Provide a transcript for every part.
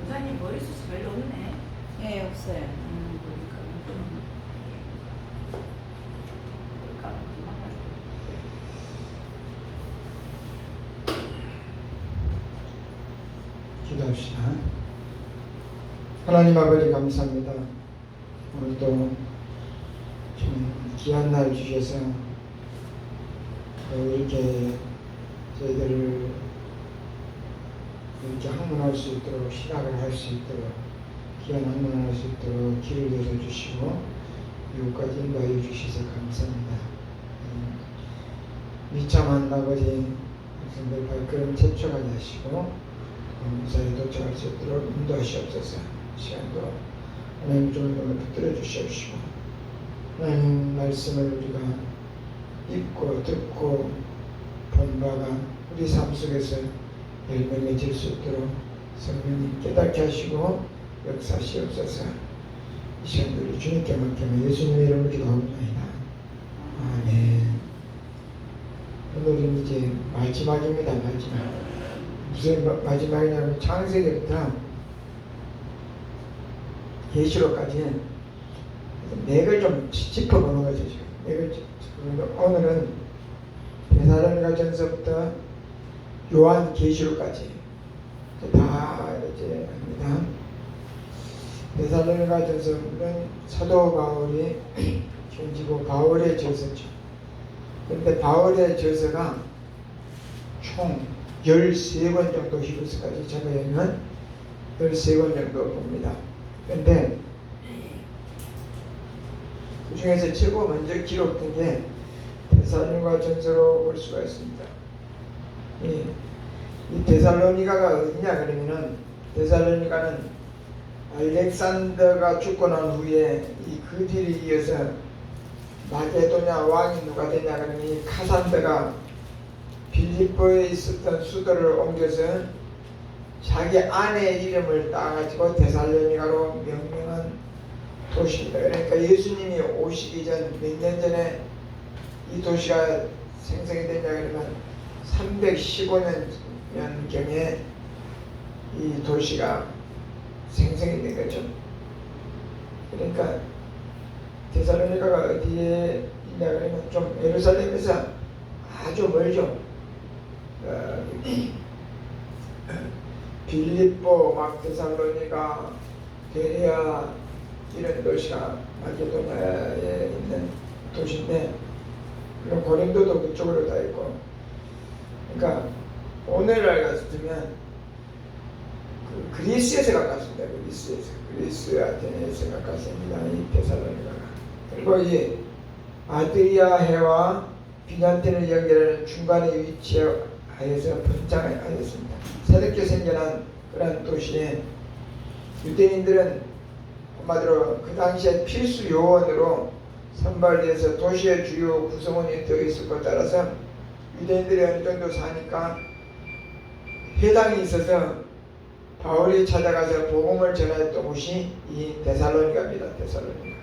목사님 머리숱이 별로 없네. 예, 없어요. 기도합시다. 하나님 아버지 감사합니다. 오늘도 좀 귀한 날 주셔서 이렇게 저희들을 이렇게 학문할 수 있도록 신학을 할 수 있도록 귀한 학문을 할 수 있도록 길을 열어주시고 이곳까지 인도하여 주셔서 감사합니다. 미참한 아버지 백성들 발걸음 태초하게 하시고 무사히 도착할 수 있도록 인도하시옵소서. 시간도 하나님 좋은 눈을 붙들어 주시옵시고 하나님 말씀을 우리가 읽고 듣고 본 바가 우리 삶 속에서 열매 맺을 수 있도록 성령님 깨닫게 하시고 역사하시옵소서. 이 시간도 우리 주님께 맡기며 예수님의 이름으로 기도하옵나이다. 아멘. 오늘은 이제 마지막입니다. 마지막. 무슨 마지막이냐면 창세기부터 계시록까지 맥을 좀 짚어보는 거죠. 맥을 오늘은 데살로니가 전서부터 요한 계시록까지 다 이제 합니다. 데살로니가 전서는 사도 바울이 편지고 바울의 저서죠. 그런데 바울의 저서가 총 13권 정도 히브리서까지 적어야면 13권 정도 봅니다. 그런데 그 중에서 최고 먼저 기록된 게 데살로니가 전서로 볼 수가 있습니다. 이 데살로니가가 어디냐 그러면은 데살로니가는 알렉산더가 죽고 난 후에 그 뒤를 이어서 마게도냐 왕이 누가 되냐 그러면 이 카산더가 빌립보에 있었던 수도를 옮겨서 자기 아내의 이름을 따가지고 데살로니가로 명명한 도시입니다. 그러니까 예수님이 오시기 전 몇 년 전에 이 도시가 생성이 됐냐 그러면 315년경에 이 도시가 생성이 된 거죠. 그러니까 데살로니가가 어디에 있냐 그러면 좀 예루살렘에서 아주 멀죠. 빌립보, 막 데살로니가, 베레아 이런 도시가 마게도냐에 있는 도시인데, 그럼 고린도도 그쪽으로 다 있고, 그러니까 오늘날 같으면 그리스에서 가깝습니다. 그리스 아테네에서 가깝습니다. 이 데살로니가가. 그리고 이 아드리아 해와 비잔틴을 연결하는 중간에 위치하여서 번창하였습니다. 새롭게 생겨난 그런 도시에 유대인들은 한마디로 그 당시에 필수 요원으로 선발돼서 도시의 주요 구성원이 되어 있을 것 따라서 유대인들이 어느 정도 사니까 회당이 있어서 바울이 찾아가서 복음을 전했던 곳이 이 데살로니가입니다. 데살로니가.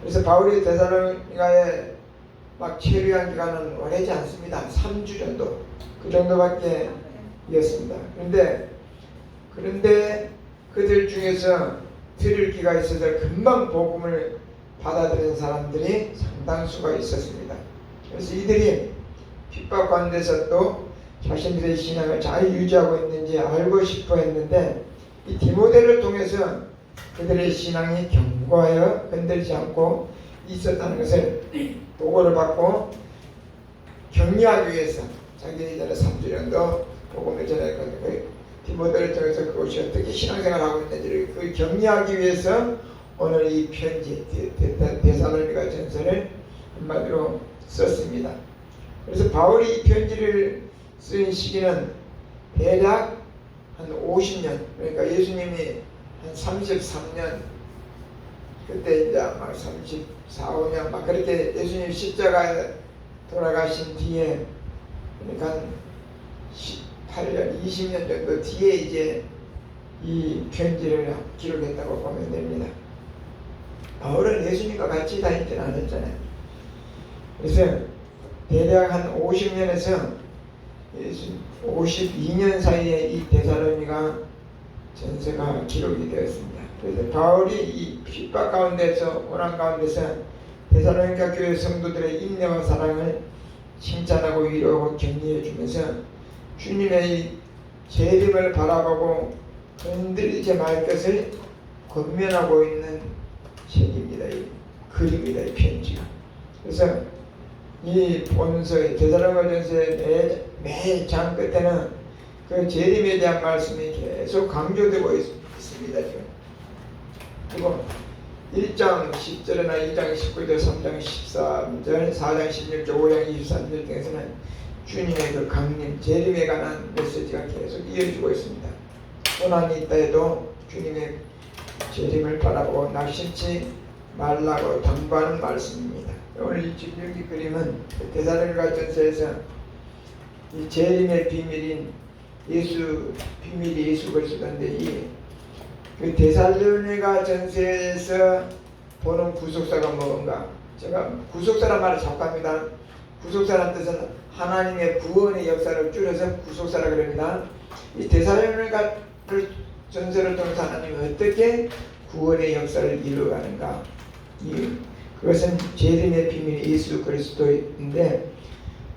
그래서 바울이 데살로니가에 막 체류한 기간은 오래지 않습니다. 3주 정도 그 정도밖에 이었습니다. 그런데 그들 중에서 들을 기가 있어서 금방 복음을 받아들인 사람들이 상당수가 있었습니다. 그래서 이들이 핍박 가운데서도 자신들의 신앙을 잘 유지하고 있는지 알고 싶어 했는데 이 디모데를 통해서 그들의 신앙이 견고하여 흔들리지 않고 있었다는 것을 보고를 받고 격려하기 위해서 자기들이 전에 3주 정도 복음을 전했거든요. 디모데를 통해서 그것이 어떻게 신앙생활을 하고 있는지를 그 격려하기 위해서 오늘 이 편지 데살로니가 전서를 한마디로 썼습니다. 그래서 바울이 이 편지를 쓴 시기는 대략 한 50년, 그러니까 예수님이 한 33년, 그때 이제 아마 34, 5년 막 그렇게 예수님 십자가에 돌아가신 뒤에, 그러니까 한 18년, 20년 정도 뒤에 이제 이 편지를 기록했다고 보면 됩니다. 바울은 예수님과 같이 다니지는 않았잖아요. 그래서 대략 한 50년에서 52년 사이에 이 데살로니가 전서가 기록이 되었습니다. 그래서 바울이 이 핍박 가운데서 고난 가운데서 데살로니가 교회 성도들의 인내와 사랑을 칭찬하고 위로하고 격려해 주면서 주님의 이 재림을 바라보고 흔들리지 말 것을 권면하고 있는 책입니다. 이 글입니다. 이 편지가. 그래서 이 본서의 데살로니가전서의 매 장 끝에는 그 재림에 대한 말씀이 계속 강조되고 있습니다. 지금. 그리고 1장 10절이나 2장 19절, 3장 13절, 4장 16절, 5장 23절 등에서는 주님의 그 강림, 재림에 관한 메시지가 계속 이어지고 있습니다. 고난이 있다 해도 주님의 재림을 바라보고 낙심치 말라고 당부하는 말씀입니다. 오늘 이 여기 그림은 데살로니가전서에서 이 재림의 비밀이 예수 그리스도인데 이 그 데살로니가전서에서 보는 구속사가 뭔가, 제가 구속사란 말을 자꾸 합니다. 구속사란 뜻은 하나님의 구원의 역사를 줄여서 구속사라 그럽니다. 이 데살로니가 전서를 통해서 하나님이 어떻게 구원의 역사를 이루어가는가, 그것은 재림의 비밀이 예수 그리스도인데,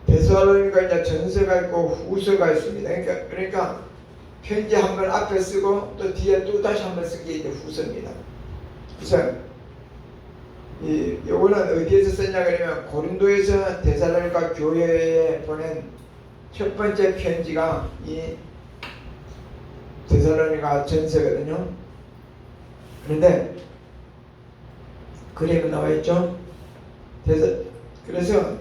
데살로니가 전서가 있고 후서가 있습니다. 그러니까 편지 한 번 앞에 쓰고 또 뒤에 또 다시 한 번 쓴 게 이제 후서입니다. 그래서 요거는 어디에서 썼냐 그러면 고린도에서 데살로니가 교회에 보낸 첫 번째 편지가 이 데살로니가 전서거든요. 그런데 그림은 나와 있죠. 그래서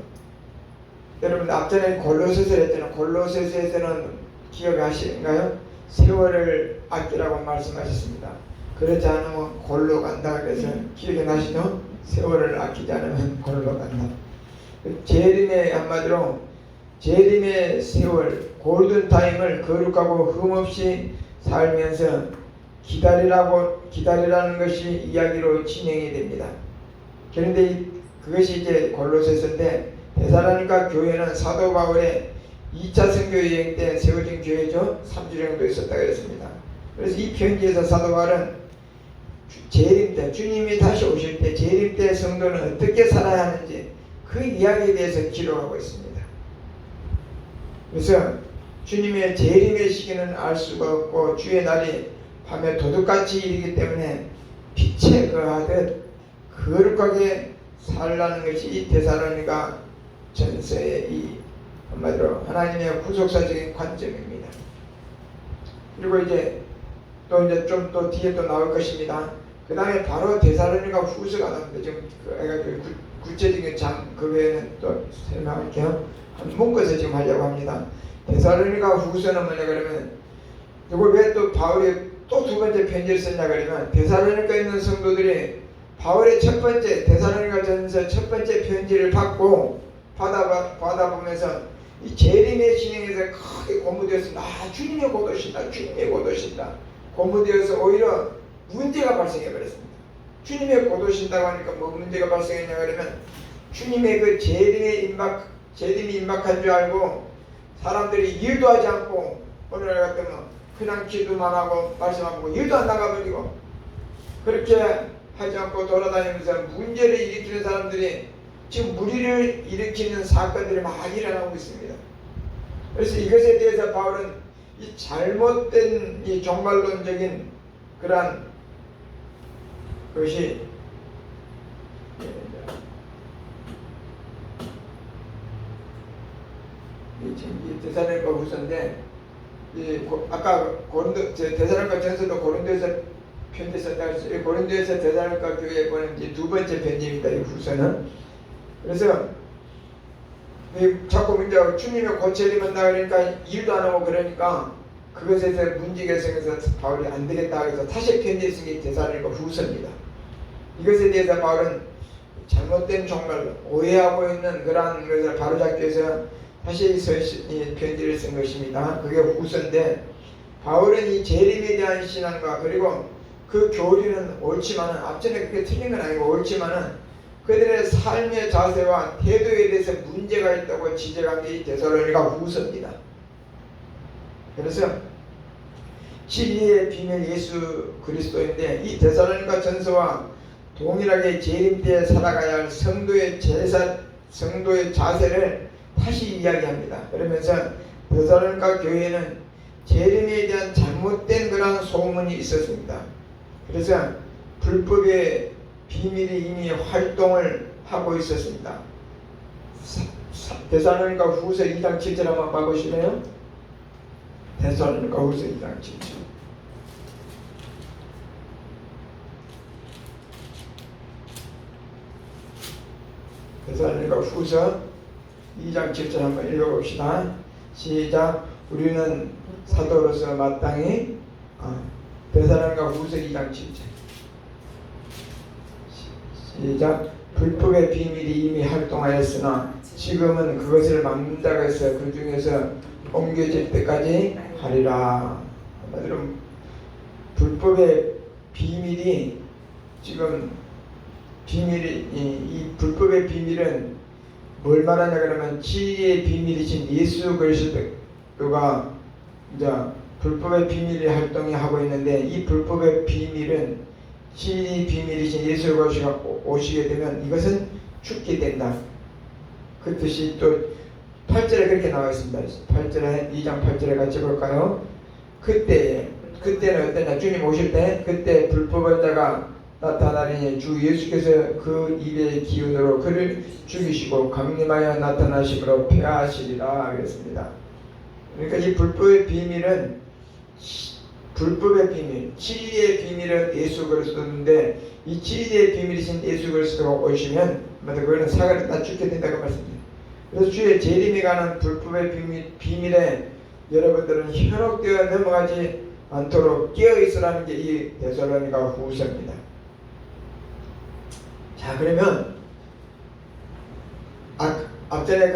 여러분 앞전에 골로새서 했잖아요. 골로새서에서는 기억하시는가요? 세월을 아끼라고 말씀하셨습니다. 그렇지 않으면 골로 간다. 그래서 기억이 나시죠? 세월을 아끼지 않으면 골로 간다. 재림의 한마디로 재림의 세월, 골든타임을 거룩하고 흠없이 살면서 기다리라는 것이 이야기로 진행이 됩니다. 그런데 그것이 이제 골로새서인데, 데살로니가 교회는 사도 바울의 2차 선교 여행 때 세워진 교회죠. 3주 정도 있었다 그랬습니다. 그래서 이 편지에서 사도 바울은 재림 때, 주님이 다시 오실 때 재림 때 성도는 어떻게 살아야 하는지 그 이야기에 대해서 기록하고 있습니다. 그래서 주님의 재림의 시기는 알 수가 없고 주의 날이 밤에 도둑같이 이르기 때문에 빛에 거하듯 거룩하게 살라는 것이 이 데살로니가 전서의 이 한마디로 하나님의 구속사적인 관점입니다. 그리고 이제 좀 또 뒤에 또 나올 것입니다. 그 다음에 바로 데살로니가 후서가 나옵니다. 지금 구체적인 그 외에는 또 설명할게요. 한 묶어서 지금 하려고 합니다. 데살로니가 후서는 뭐냐 그러면, 이걸 왜 또 바울이 또 두 번째 편지를 썼냐 그러면, 데살로니가에 있는 성도들이 바울의 첫 번째 데살로니가 전서 첫 번째 편지를 받아보면서 이 재림의 진행에서 크게 고무되었습니다. 주님의 곧 오신다, 주님의 곧 오신다. 고무되어서 오히려 문제가 발생해 버렸습니다. 주님의 곧 오신다고 하니까 뭐 문제가 발생했냐 그러면, 주님의 그 재림이 임박한 줄 알고 사람들이 일도 하지 않고 오늘날 같으면 그냥 기도만 하고 말씀하고 일도 안 나가버리고, 그렇게 하지 않고 돌아다니면서 문제를 일으키는 사람들이 지금 무리를 일으키는 사건들이 많이 일어나고 있습니다. 그래서 이것에 대해서 바울은 이 잘못된 이 종말론적인 그러한 것이 이 데살로니가 후서인데, 아까 데살로니가 전서도 고린도에서 편지 썼다고 했어요. 고린도에서 데살로니가 교회에 보낸 이제 두 번째 편지입니다. 이 후서는. 그래서 자꾸 이제 주님의 고체를 만나 그러니까 일도 안 하고 그러니까 그것에 대해서 문제가 생겨서 바울이 안 되겠다 해서 다시 편지를 쓴 게 데살로니가 후서입니다. 이것에 대해서 바울은 잘못된 종말, 오해하고 있는 그러한 것을 바로잡기 위해서 다시 편지를 쓴 것입니다. 그게 후서인데, 바울은 이 재림에 대한 신앙과 그리고 그 교리는 옳지만은, 앞전에 그게 틀린 건 아니고 옳지만은 그들의 삶의 자세와 태도에 대해서 문제가 있다고 지적한 게 이 데살로니가 후서입니다. 그래서 진리의 비밀 예수 그리스도인데, 이 데살로니가 전서와 동일하게 재림 때에 살아가야 할 성도의 자세를 다시 이야기합니다. 그러면서 데살로니가 교회에는 재림에 대한 잘못된 그런 소문이 있었습니다. 그래서 불법의 비밀이 이미 활동을 하고 있었습니다. 데살로니가 후서 2장 7절 한번 봐보실래요? 데살로니가 후서 2장 7절. 데살로니가 후서 2장 7절 한번 읽어봅시다. 시작. 우리는 사도로서 마땅히 데살로니가 후서 2장 7절. 시작. 불법의 비밀이 이미 활동하였으나 지금은 그것을 막는 자가 있어 그 중에서 옮겨질 때까지 하리라. 여러분, 불법의 비밀이 지금 이 불법의 비밀은 뭘 말하냐 그러면 진리의 비밀이신 예수 그리스도가 이제 불법의 비밀이 활동이 하고 있는데, 이 불법의 비밀은 진리 비밀이신 예수가 오시게 되면 이것은 죽게 된다. 그 뜻이 또 8절에 그렇게 나와 있습니다. 8절에 2장 8절에 같이 볼까요? 그때는 어떠냐? 주님 오실 때 그때 불법한 자가 나타나리니 주 예수께서 그 입의 기운으로 그를 죽이시고 강림하여 나타나심으로 폐하시리라 그랬습니다. 그러니까 이 불법의 비밀은 불법의 비밀, 진리의 비밀은 예수 그리스도인데, 이 진리의 비밀이신 예수 그리스도가 오시면 그거는 사과를 다 죽게 된다고 말씀드립니다. 그래서 주의 재림에 관한 불법의 비밀에 여러분들은 현혹되어 넘어가지 않도록 깨어 있으라는 게 이 데살로니가 후서입니다. 자, 그러면 앞전에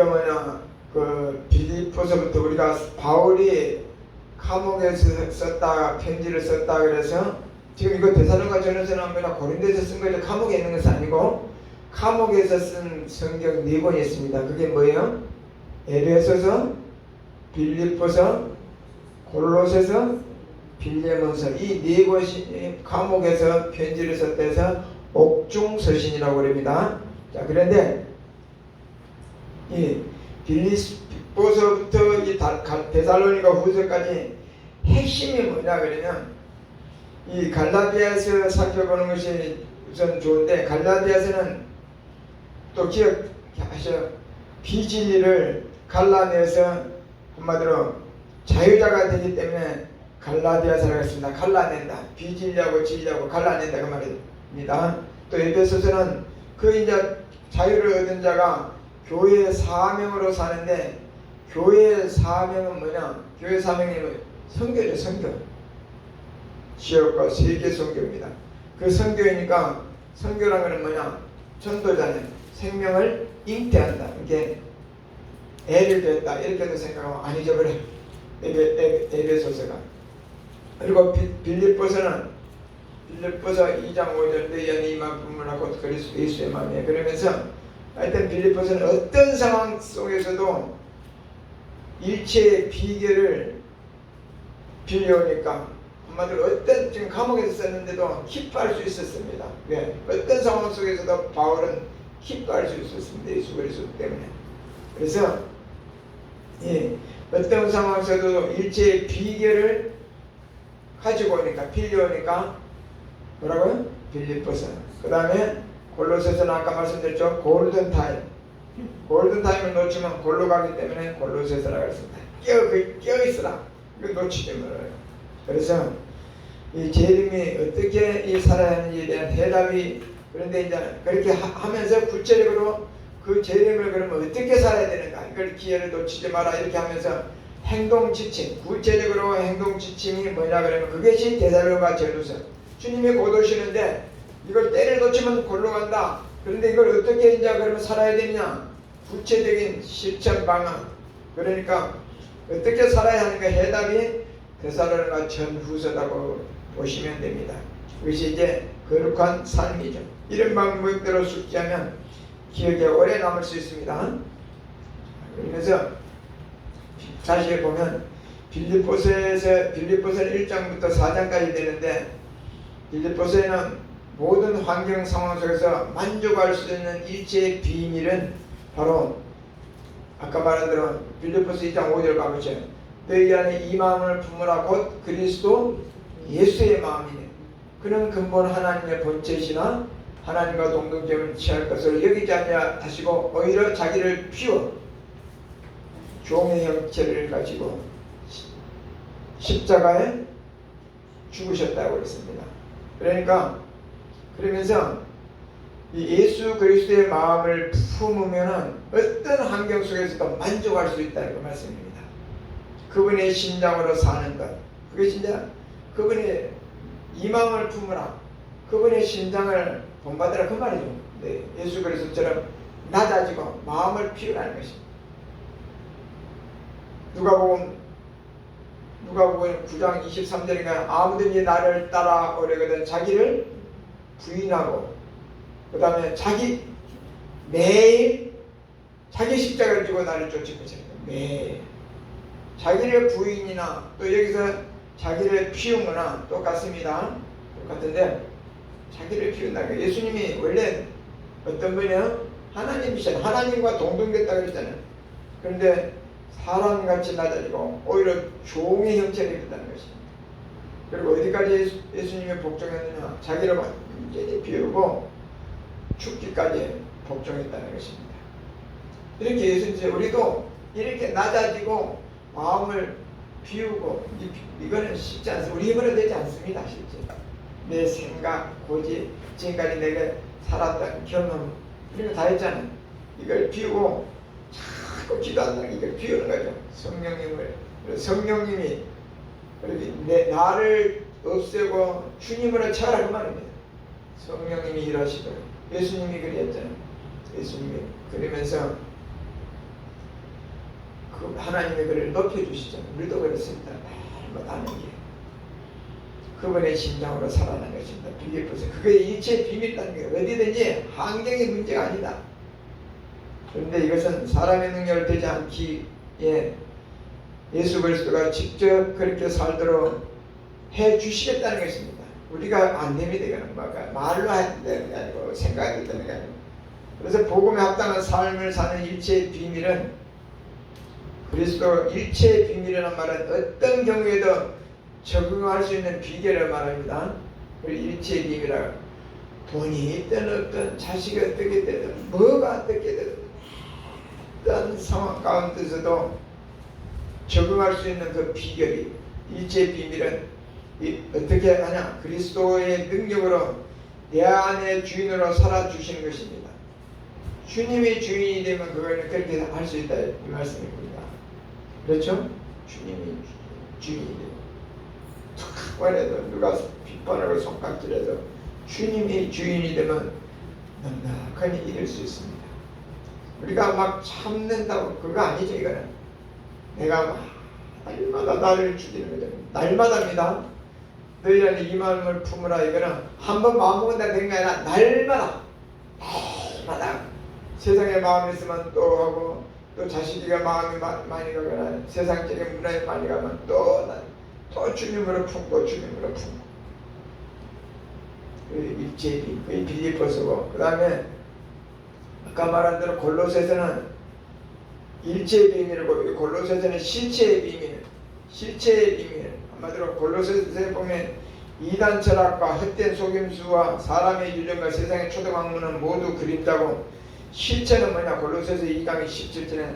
그 빌립보서부터 우리가 바울이 감옥에서 썼다, 편지를 썼다 그래서 지금 이거 데살로니가 전서는 아니라 고린도에서 쓴 거죠. 감옥에 있는 것은 아니고 감옥에서 쓴 성경 4권이 있습니다. 그게 뭐예요? 에베소서, 빌립보서, 골로새서, 빌레몬서, 이 4권이 감옥에서 편지를 썼다 해서 옥중서신이라고 그럽니다. 자, 그런데 이 빌립보서부터 이 데살로니가 후서까지 핵심이 뭐냐 그러면, 이 갈라디아서 살펴보는 것이 우선 좋은데, 갈라디아서는 또 기억하셔. 비진리를 갈라내서 한마디로 자유자가 되기 때문에 갈라디아서라고 했습니다. 갈라낸다. 비진리하고 진리하고 갈라낸다 그 말입니다. 또 에베소서는 그 이제 자유를 얻은 자가 교회의 사명으로 사는데, 교회의 사명은 뭐냐? 교회 사명이 선교죠. 선교. 지역과 세계 선교입니다. 그 선교이니까, 선교라는 것은 뭐냐? 전도자는 생명을 잉태한다. 이게 애를 낳았다 이렇게도 생각하면 아니죠. 그래. 에베소서가. 그리고 빌립보서 2장 5절 내 연이 이만큼을 하고 그리스도 예수의 마음에, 그러면서 하여튼 빌립보서는 어떤 상황 속에서도 일체의 비결을 빌려오니까, 한마디로 어떤, 지금 감옥에서 썼는데도 기뻐할 수 있었습니다. 왜? 어떤 상황 속에서도 바울은 기뻐할 수 있었습니다. 예수 그리스도 때문에. 그래서 어떤 상황 속에서도 일체의 비결을 가지고 오니까, 빌려오니까 뭐라고요? 빌립보서. 그 다음에 골로새서는 아까 말씀드렸죠. 골든타임을 놓치면 골로 가기 때문에 골로새서라고 했습니다. 깨어있으라. 이거 놓치지 말아요. 그래서 이 재림이 어떻게 이 살아야 하는지에 대한 대답이, 그런데 이제 그렇게 하면서 구체적으로 그 재림을 그러면 어떻게 살아야 되는가, 이걸 기회를 놓치지 마라 이렇게 하면서 행동 지침, 구체적으로 행동 지침이 뭐냐 그러면 그것이 데살로니가 전후서. 주님이 곧 오시는데 이걸 때를 놓치면 골로 간다. 그런데 이걸 어떻게 이제 그러면 살아야 되냐? 구체적인 실천 방안. 그러니까 어떻게 살아야 하는가 해답이 데살로니가 전후서라고 보시면 됩니다. 그것이 이제 거룩한 삶이죠. 이런 방법대로 숙지하면 기억에 오래 남을 수 있습니다. 그러면서 사실 보면 빌립보서는 1장부터 4장까지 되는데 빌립보서에는 모든 환경 상황 속에서 만족할 수 있는 일체의 비밀은 바로 아까 말한 대로 빌립보서 2장 5절 가보죠. 너희 안에 이 마음을 품으라 곧 그리스도 예수의 마음이네. 그는 근본 하나님의 본체시나 하나님과 동등됨을 취할 것을 여기지 않냐 하시고 오히려 자기를 비워 종의 형체를 가지고 십자가에 죽으셨다고 했습니다. 그러면서 이 예수 그리스도의 마음을 품으면 어떤 환경 속에서도 만족할 수 있다는 그 말씀입니다. 그분의 심장으로 사는 것, 그게 진짜 그분의 이 마음을 품으라, 그분의 심장을 본받으라 그 말이죠. 네, 예수 그리스도처럼 낮아지고 마음을 피우라는 것입니다. 누가복음 9장 23절인가 아무든지 나를 따라오려거든 자기를 부인하고 그 다음에 매일 자기 십자가를 지고 나를 쫓을 것이다. 매일 자기를 부인이나 또 여기서 자기를 피우거나 똑같습니다. 똑같은데 자기를 피운다는 거예요. 예수님이 원래 어떤 분이요? 하나님이시잖아요. 하나님과 동등됐다고 그랬잖아요. 그런데 사람같이 낮아지고 오히려 종의 형체를 입었다는 것입니다. 그리고 어디까지 예수님이 복종했느냐? 자기를 완전히 비우고 죽기까지 복종했다는 것입니다. 이렇게 예수님 우리도 이렇게 낮아지고 마음을 비우고 이거는 쉽지 않습니다. 우리 힘으로 되지 않습니다. 실제 내 생각, 고집, 지금까지 내가 살았던 경험 이런 거 다 했잖아요. 이걸 비우고 자꾸 기도한다는 이걸 비우는 거죠. 성령님이 나를 없애고 주님으로 채워라 그 말입니다. 성령님이 일하시도록 예수님이 그랬잖아요. 예수님이 그러면서 그 하나님의 그를 높여주시잖아요. 우리도 그렇습니다. 날마다 하는 게 그분의 심장으로 살아나는 것입니다. 빌립보서 그게 일체 비밀이라는 거예요. 어디든지 환경의 문제가 아니다. 그런데 이것은 사람의 능력을 되지 않기에 예수 그리스도가 직접 그렇게 살도록 해 주시겠다는 것입니다. 우리가 안 됩니다. 이거는 말로 해야 되는 게 아니고 생각이 되는 게 아니고. 그래서 복음에 합당한 삶을 사는 일체의 비밀은 그리스도 일체의 비밀이라는 말은 어떤 경우에도 적응할 수 있는 비결을 말합니다. 일체의 비밀이라 돈이 있든 없든 자식이 어떻게 되든 뭐가 어떻게 되든 어떤 상황 가운데서도 적응할 수 있는 그 비결이 일체의 비밀은 어떻게 하냐? 그리스도의 능력으로 내 안의 주인으로 살아주시는 것입니다. 주님이 주인이 되면 그걸 그렇게 할 수 있다 이 말씀입니다. 그렇죠? 주님이 주인이 되면 원해도 누가 비판하고 손깍질해도 주님이 주인이 되면 넉넉하니 이길 수 있습니다. 우리가 막 참는다고 그거 아니죠. 이거는 내가 막 날마다 나를 죽이는 거죠. 날마다입니다. 너희 안에 이 마음을 품으라. 이거는 한번 마음먹은다 된 게 아니라 날마다 세상에 마음이 있으면 또 하고 또 자식이가 마음이 많이 가거나 세상적인 문화에 많이 가면 또 주님으로 품고 주님으로 품고 일제히 그게 빌립보서고 그 다음에 아까 말한 대로 골로새서는 일체의 비밀이고 골로새서는 실체의 비밀 한마디로 골로새서에 보면 이단 철학과 헛된 속임수와 사람의 유령과 세상의 초등학문은 모두 그림자고 실체는 뭐냐? 골로새서 2장 17절에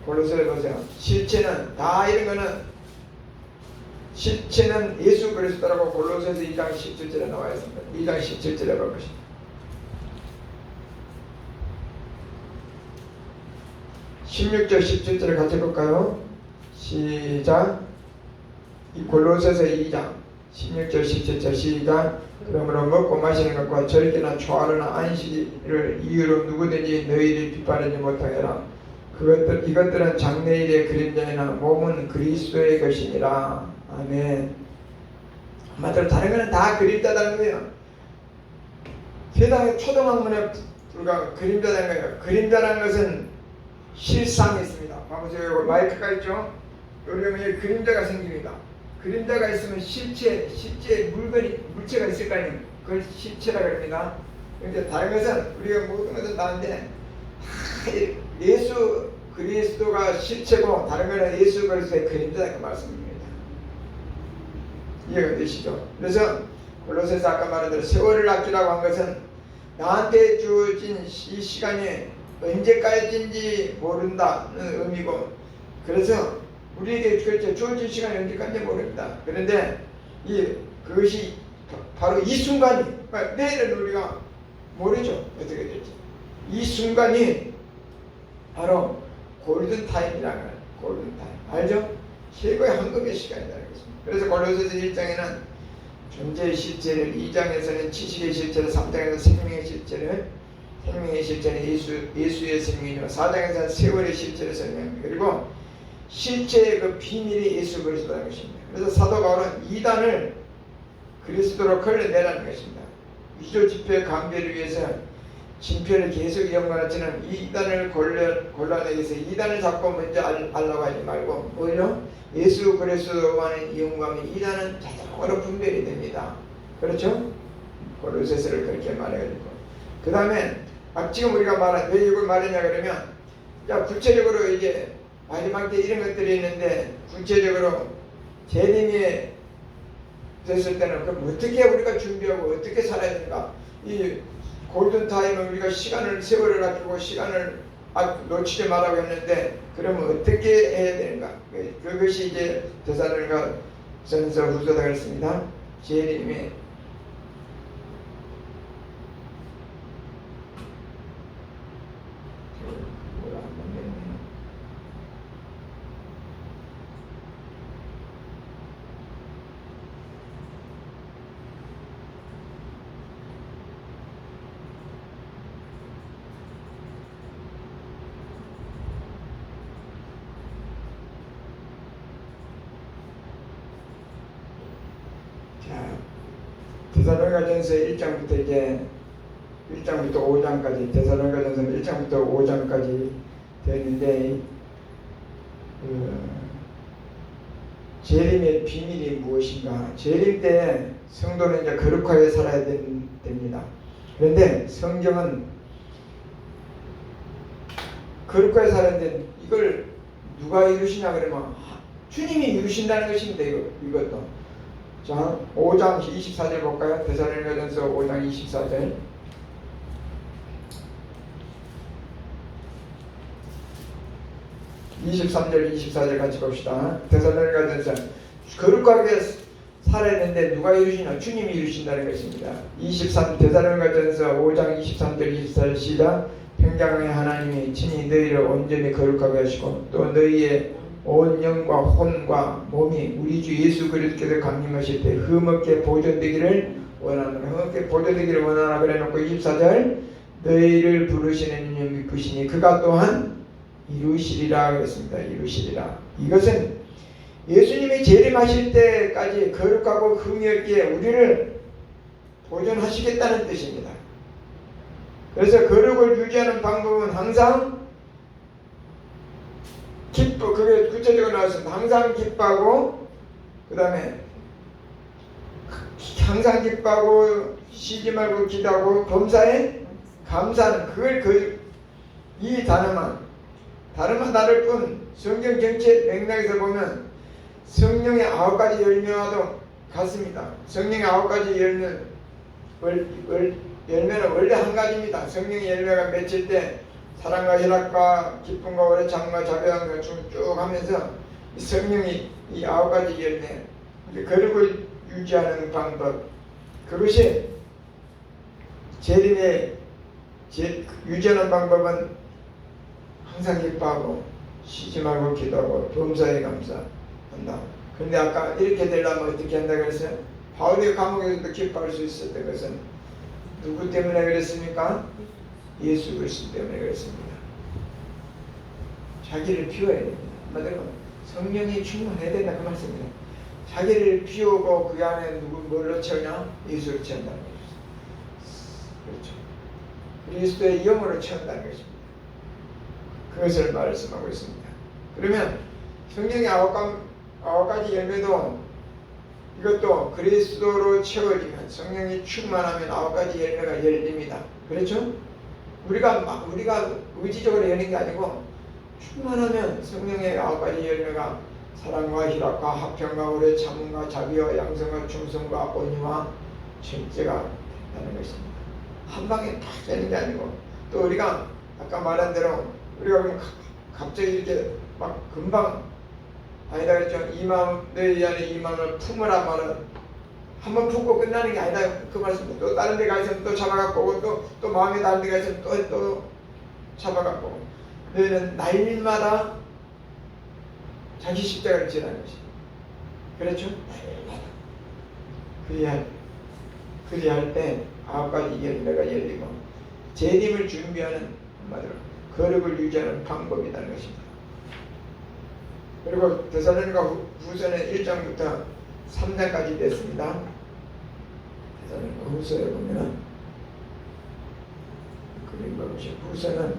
골로새서 보세요. 실체는 다 이런 거는 실체는 예수 그리스도라고 골로새서 2장 17절에 나와 있습니다. 2장 17절에 보십시오. (16절) 17절을 같이 볼까요? 시작. 이 골로새서 2장 16절 17절 시작. 그러므로 먹고 마시는 것과 절기나 초하루나 안식일을 이유로 누구든지 너희를 비판하지 못하게 하라. 이것들은 장래일의 그림자이나 몸은 그리스도의 것이니라. 아멘. 한마디로 다른 거는 다 그림자다는 거예요. 세상의 초등학문에 불과한 그림자라는 거예요. 그림자라는 것은 실상이 있습니다. 봐보세요. 마이크가 있죠? 여기 그림자가 생깁니다. 그림자가 있으면 실체 물체가 있을 거 아니에요. 그걸 실체라고 합니다. 그런데 다른 것은 우리가 모든 것은 다른데 예수 그리스도가 실체고 다른 거는 예수 그리스도의 그림자다 그 말씀입니다. 이해가 되시죠? 그래서 골로새서 아까 말한 대로 세월을 아끼라고 한 것은 나한테 주어진 이 시간이 언제까지인지 모른다는 의미고, 그래서 우리에게 주어진 시간이 언제까지인지 모릅니다. 그런데 그것이 바로 이 순간이, 내일은 우리가 모르죠. 어떻게 될지. 이 순간이 바로 골든타임이라는 거예요. 골든타임. 알죠? 최고의 황금의 시간이라는 것입니다. 그래서 골로새서 1장에는 존재의 실체를, 2장에서는 지식의 실체를, 3장에서는 생명의 실체를, 생명의 실체는 예수의 생명이고, 4장에서는 세월의 실체를 설명합니다. 그리고 실체의 그 비밀이 예수 그리스도라는 것입니다. 그래서 사도 바울은 이단을 그리스도로 걸러내라는 것입니다. 위조 지표의 강배를 위해서 진표를 계속 이용하지만 이 이단을 골라내기 위해서 이단을 잡고 먼저 알라고 하지 말고 오히려 예수 그리스도와의 이용감이 이단은 자동으로 분별이 됩니다. 그렇죠? 골로새서를 그렇게 말해가지고 그 다음에 지금 우리가 왜 이걸 말했냐 그러면, 자 구체적으로 이제 마지막 때 이런 것들이 있는데, 구체적으로 재림이 됐을 때는 그럼 어떻게 우리가 준비하고 어떻게 살아야 되는가. 이 골든타임은 우리가 세월을 아끼고 시간을 놓치지 말라고 했는데, 그러면 어떻게 해야 되는가. 그것이 이제 데살로니가전서 후서다 그랬습니다. 재림이 데살로니가전서 1장부터 이제 1장부터 5장까지, 데살로니가전서는 1장부터 5장까지 되는데, 재림의 비밀이 무엇인가. 재림 때 성도는 이제 거룩하게 살아야 됩니다. 그런데 성경은 거룩하게 살아야 되는데 이걸 누가 이루시냐 그러면 주님이 이루신다는 것입니다. 이것도. 자, 5장 24절 볼까요? 데살로니가전서 5장 24절. (23절) 24절 같이 봅시다. 데살로니가전서 거룩하게 살아야 되는데 누가 이루시냐? 주님이 이루신다는 것입니다. 23 데살로니가전서 5장 23절 24절 시작. 평강의 하나님이 친히 너희를 온전히 거룩하게 하시고 또 너희의 온 영과 혼과 몸이 우리 주 예수 그리스도께서 강림하실 때 흠없게 보존되기를 원하노라. 흠없게 보존되기를 원하노라 그래놓고 24절 너희를 부르시는 이는 믿으시니 그가 또한 이루시리라 그랬습니다. 이루시리라. 이것은 예수님이 재림하실 때까지 거룩하고 흠이 없게 우리를 보존하시겠다는 뜻입니다. 그래서 거룩을 유지하는 방법은 항상 그게 구체적으로 나왔습니다. 항상 기뻐하고, 그 다음에 항상 기뻐하고 쉬지 말고 기도하고 범사에 감사하는 이 단어만 다를 뿐 성경 전체 맥락에서 보면 성령의 9가지 열매와도 같습니다. 성령의 9가지 열매는 원래 한 가지입니다. 성령의 열매가 맺힐 때 사랑과 희락과 기쁨과 오래 참과 자비함과 쭉 하면서 성령이 이 9가지 열매, 거룩을 유지하는 방법, 그것이 재림의 유지하는 방법은 항상 기뻐하고 쉬지 말고 기도하고 범사에 감사한다. 그런데 아까 이렇게 되려면 어떻게 한다 그랬어요? 바울이 감옥에서도 기뻐할 수 있었던 것은 누구 때문에 그랬습니까? 예수 그리스도 때문에 그랬습니다. 자기를 비워야 됩니다. 한마디로 성령이 충만해야 된다 그 말씀입니다. 자기를 비우고 그 안에 뭘로 채우냐? 예수를 채운다는 것입니다. 그렇죠. 그리스도의 영으로 채운다는 것입니다. 그것을 말씀하고 있습니다. 그러면 성령의 아홉 가지 열매도 이것도 그리스도로 채워지면 성령이 충만하면 아홉 가지 열매가 열립니다. 그렇죠? 우리가 의지적으로 여는 게 아니고 충만하면 성령의 아홉 가지 열매가 사랑과 희락과 화평과 오래 참음과 자비와 양성과 충성과 온유와 절제가 된다는 것입니다. 한 방에 딱 되는 게 아니고 또 우리가 아까 말한 대로 우리가 그럼 갑자기 이렇게 막 금방 아니다 그랬죠. 이 마음 너희 안에 이 마음을 품으라 말은 한번 품고 끝나는 게 아니다 그 말씀입니다. 또 다른 데 가 있으면 또 잡아갖고 오고 또 마음이 다른 데 가 있으면 또 잡아갖고 오고 너희는 날마다 자기 십자가를 지라는 것입니다. 그렇죠? 날마다 그리할 때 아홉 가지 열매가 열리고 재림을 준비하는 한마디로 거룩을 유지하는 방법이라는 것입니다. 그리고 데살로니가 후서는 1장부터 3장까지 됐습니다. 데살로니가 후서에 보면은 그림 보시죠. 후서는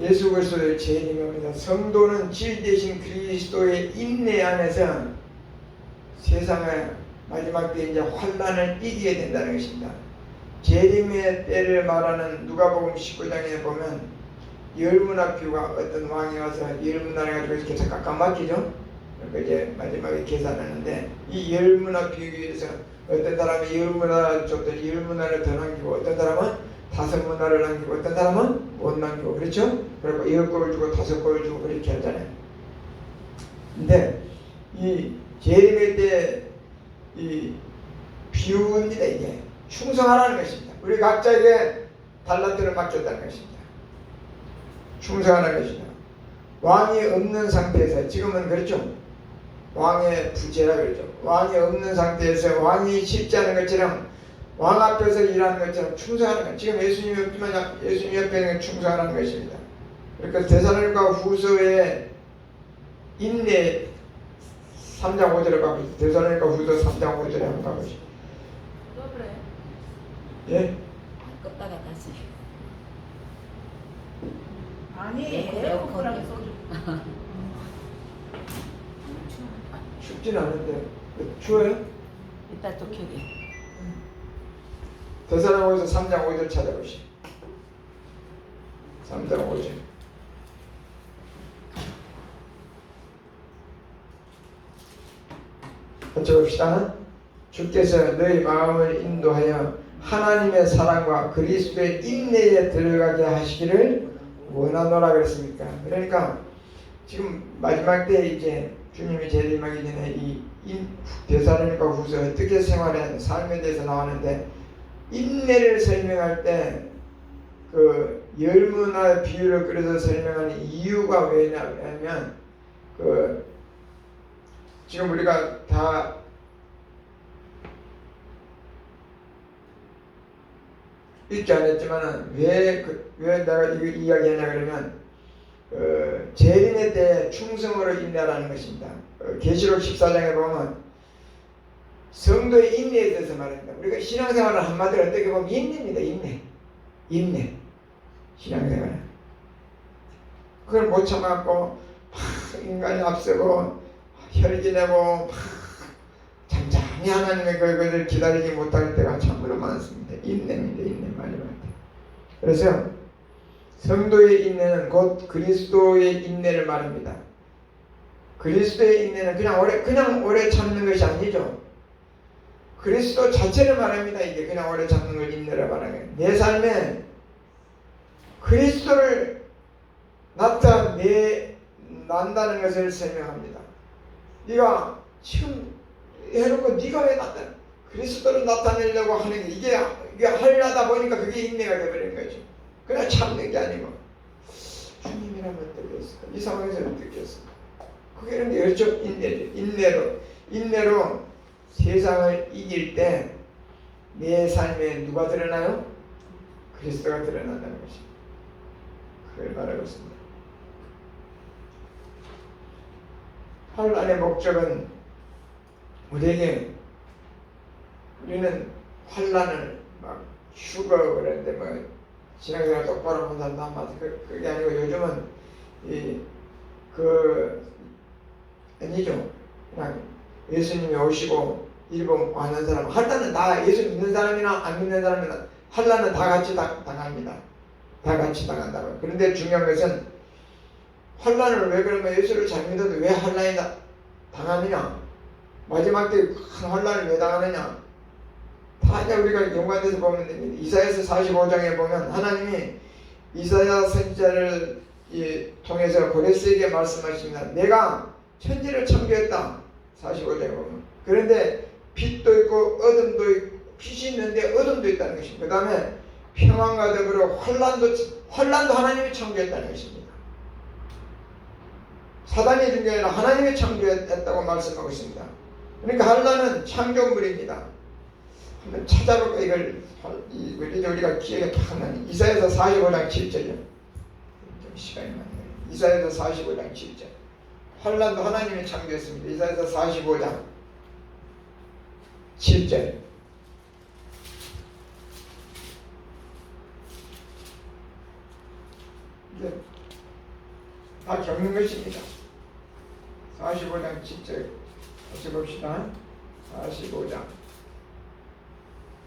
예수 그리스도의 재림입니다. 성도는 질 대신 그리스도의 인내 안에서 세상의 마지막 때 이제 환난을 이기게 된다는 것입니다. 재림의 때를 말하는 누가복음 19장에 보면 열문화 비유가 어떤 왕이 와서 열문화를 가지고 이렇게 깎아 맡기죠. 그러니까 이제 마지막에 계산하는데 이 열문화 비유에서 어떤 사람이 열문화를 줬더니 열문화를 더 남기고 어떤 사람은 5문화를 남기고 어떤 사람은 못 남기고 그렇죠? 그리고 10골을 주고 5골을 주고 그렇게 하잖아요. 근데 이 재림의 때 이 비유입니다. 이게 충성하라는 것입니다. 우리 각자에게 달란트를 맡겼다는 것입니다. 충성하는 것이다. 왕이 없는 상태에서 지금은 그렇죠. 왕의 부재라 그러죠. 왕이 없는 상태에서 왕이 쉽지 않은 것처럼 왕 앞에서 일하는 것처럼 충성하는 것. 지금 예수님이 없지만 예수님 옆에는 충성하는 것입니다. 그러니까 데살로니가 후서의 인내 3장 5절에 가보시죠. 데살로니가 후서 3장 5절에 한번 가보시죠. 또 그래. 예? 껐다가 다시. 아니 에어컨, 에어컨이랑 에어컨. 소주. 춥진 않은데 추워요? 이따 또 켜게. 데살로니가서 3장 5절 찾아보시죠. 3장 5절. 같이 봅시다. 주께서 너희 마음을 인도하여 하나님의 사랑과 그리스도의 인내에 들어가게 하시기를 원하노라 그랬습니까? 그러니까 지금 마지막 때 이제 주님이 재림하기 전에 이 데살로니가 후서 어떻게 생활한 삶에 대해서 나오는데 인내를 설명할 때 그 열문화 비유를 끌어서 설명하는 이유가 왜냐하면 그 지금 우리가 다 읽지 않았지만은 왜 내가 이거 이야기하냐 그러면 재림의 때 충성으로 인내하라는 것입니다. 계시록 14장에 보면 성도의 인내에 대해서 말합니다. 우리가 신앙생활을 한마디로 어떻게 보면 인내입니다. 인내. 신앙생활. 그걸 못 참아갖고 인간이 앞서고 혈기내고 잠잠히 하나님의 그것을 기다리지 못할 때가 참으로 많습니다. 인내입니다. 인내 마지막 때. 그래서 성도의 인내는 곧 그리스도의 인내를 말합니다. 그리스도의 인내는 그냥 오래 참는 것이 아니죠. 그리스도 자체를 말합니다. 이게 그냥 오래 참는 걸 인내라 말하는 거예요. 내 삶에 그리스도를 나타낸다는 것을 설명합니다. 네가 지금 해놓고 네가 왜 그리스도를 나타내려고 하는 게 이게 하려다 보니까 그게 인내가 되어버린 거죠. 그냥 참는 게 아니고 주님이라면 어떻겠을까? 이 상황에서 어떻겠을까? 그게 열정 인내로 세상을 이길 때 내 삶에 누가 드러나요? 그리스도가 드러난다는 것입니다. 그걸 말하고 있습니다. 환난의 목적은 우리는 환난을 막 죽어 그러는데 뭐 신앙생활 똑바로 못한다 그게 아니고 요즘은 아니죠. 그냥 예수님이 오시고 일본 하는 사람, 환란은 다 예수 믿는 사람이나 안 믿는 사람이나 환란은 다 같이 당합니다. 다 같이 당한다고. 그런데 중요한 것은 환란을 왜 그러면 예수를 잘 믿어도 왜 환란이 당하느냐? 마지막 때 큰 환란을 왜 당하느냐? 다 이제 우리가 연관돼서 보면 됩니다. 이사야서 45장에 보면 하나님이 이사야 선지자를 통해서 고레스에게 말씀하십니다. 내가 천지를 창조했다. 45장에 보면. 그런데 빛도 있고 어둠도 있고 빛이 있는데 어둠도 있다는 것입니다. 그 다음에 평안과 더불어 환란도 하나님이 창조했다는 것입니다. 사단이 준 게 아니라 하나님이 창조했다고 말씀하고 있습니다. 그러니까 환란은 창조물입니다. 한번 찾아볼까 이걸 우리가 기억에 탁 나니 이사야서 45장 7절이요. 좀 시간이 많네요. 이사야서 45장 7절. 환란도 하나님이 창조했습니다. 이사야서 45장 7절. 이게 다 겪는 것입니다. 45장 7절 다시 봅시다. 45장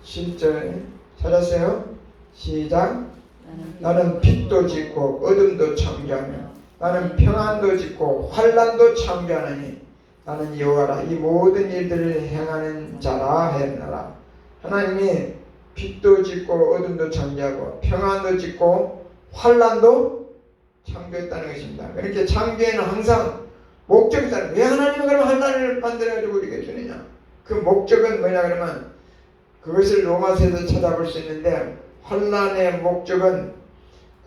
7절 찾았어요? 시작. 나는 빛도 짓고 어둠도 창조하며 나는 평안도 짓고 환란도 창조하나니 나는 여호와라. 이 모든 일들을 행하는 자라 하였나라. 하나님이 빛도 짓고 어둠도 창조하고 평안도 짓고 환란도 창조했다는 것입니다. 그렇게 창조에는 항상 목적이 있다. 왜 하나님은 그러면 환란을 만들어가지고 우리에게 주느냐? 그 목적은 뭐냐 그러면 그것을 로마서에서 찾아볼 수 있는데 환란의 목적은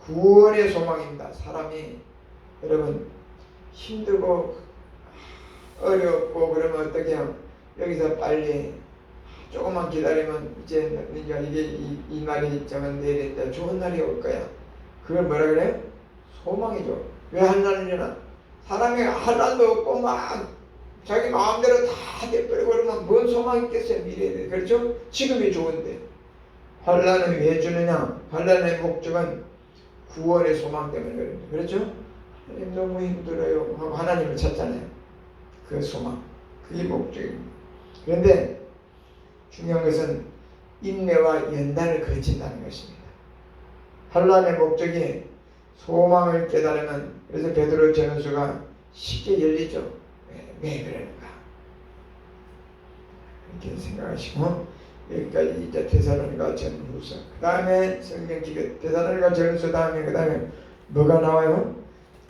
구원의 소망입니다. 사람이 여러분 힘들고 어렵고 그러면 어떻게 해요? 여기서 빨리 조금만 기다리면 이제 이게 이 날이 정한 내일인데 좋은 날이 올 거야. 그걸 뭐라 그래요? 소망이죠. 왜 환란이냐? 사람이 환란도 없고 막 자기 마음대로 다 돼버리고 그러면 뭔 소망이 있겠어요? 미래에. 그렇죠? 지금이 좋은데. 환란은 왜 주느냐? 환란의 목적은 구원의 소망 때문에 그럽니다. 그렇죠? 하나님 너무 힘들어요 하고 하나님을 찾잖아요. 그 소망. 그게 목적입니다. 그런데 중요한 것은 인내와 연단을 거친다는 것입니다. 환란의 목적이 소망을 깨달으면 그래서 베드로 전후서가 쉽게 열리죠. 왜 그러는가? 이렇게 생각하시고 여기까지 이제 데살로니가 전후서. 그 다음에 성경 기록 데살로니가 전후서 다음에 그 다음에 뭐가 나와요?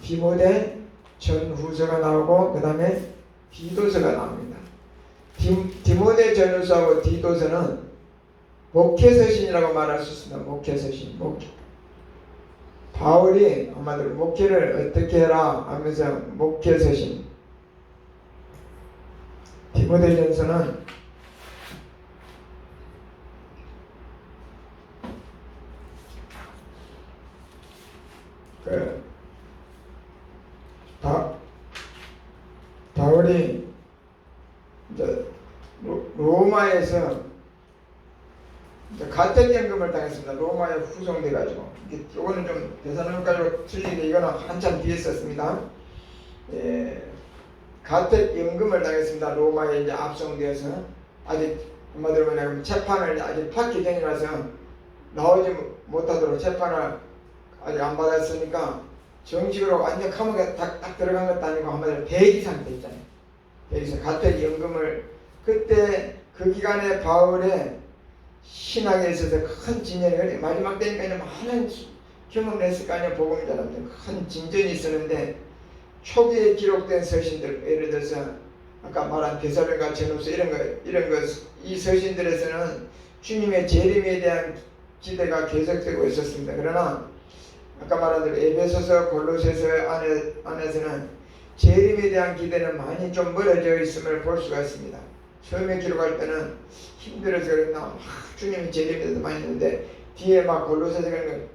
디모데 전후서가 나오고 그 다음에 디도서가 나옵니다. 디모데 전후서하고 디도서는 목회서신이라고 말할 수 있습니다. 목회서신, 목회. 바울이 한마디로 목회를 어떻게 해라 하면서 목회서신. 디모데전서는 바울이 이제 로마에서 가택연금을 당했습니다. 로마에 후송돼가지고 이거는 좀 대사님까지 틀리게 이거는 한참 뒤에 썼습니다. 가택연금을 당했습니다. 로마에 이제 압송되어서 아직 한마디로 뭐냐면 재판을 아직 받기 전이라서 나오지 못하도록 재판을 아직 안 받았으니까 정식으로 완전 감옥에 딱 들어간 것도 아니고 한마디로 대기 상태 있잖아요. 여기서 가택연금을 그때 그 기간에 바울의 신앙에 있어서 큰 진전이 마지막 때니까 이제 많은 경험을 했을 거 아니에요. 복음자한테 큰 진전이 있었는데 초기에 기록된 서신들 예를 들어서 아까 말한 데살로니가 전후서 이런 거 이 서신들에서는 주님의 재림에 대한 기대가 계속되고 있었습니다. 그러나 아까 말한 대로 에베소서 골로새서 안에서는 재림에 대한 기대는 많이 좀 멀어져 있음을 볼 수가 있습니다. 처음에 기록할 때는 힘들어서 그랬나 주님이 재림에 대해서 많이 했는데 뒤에 막 골로새서 그런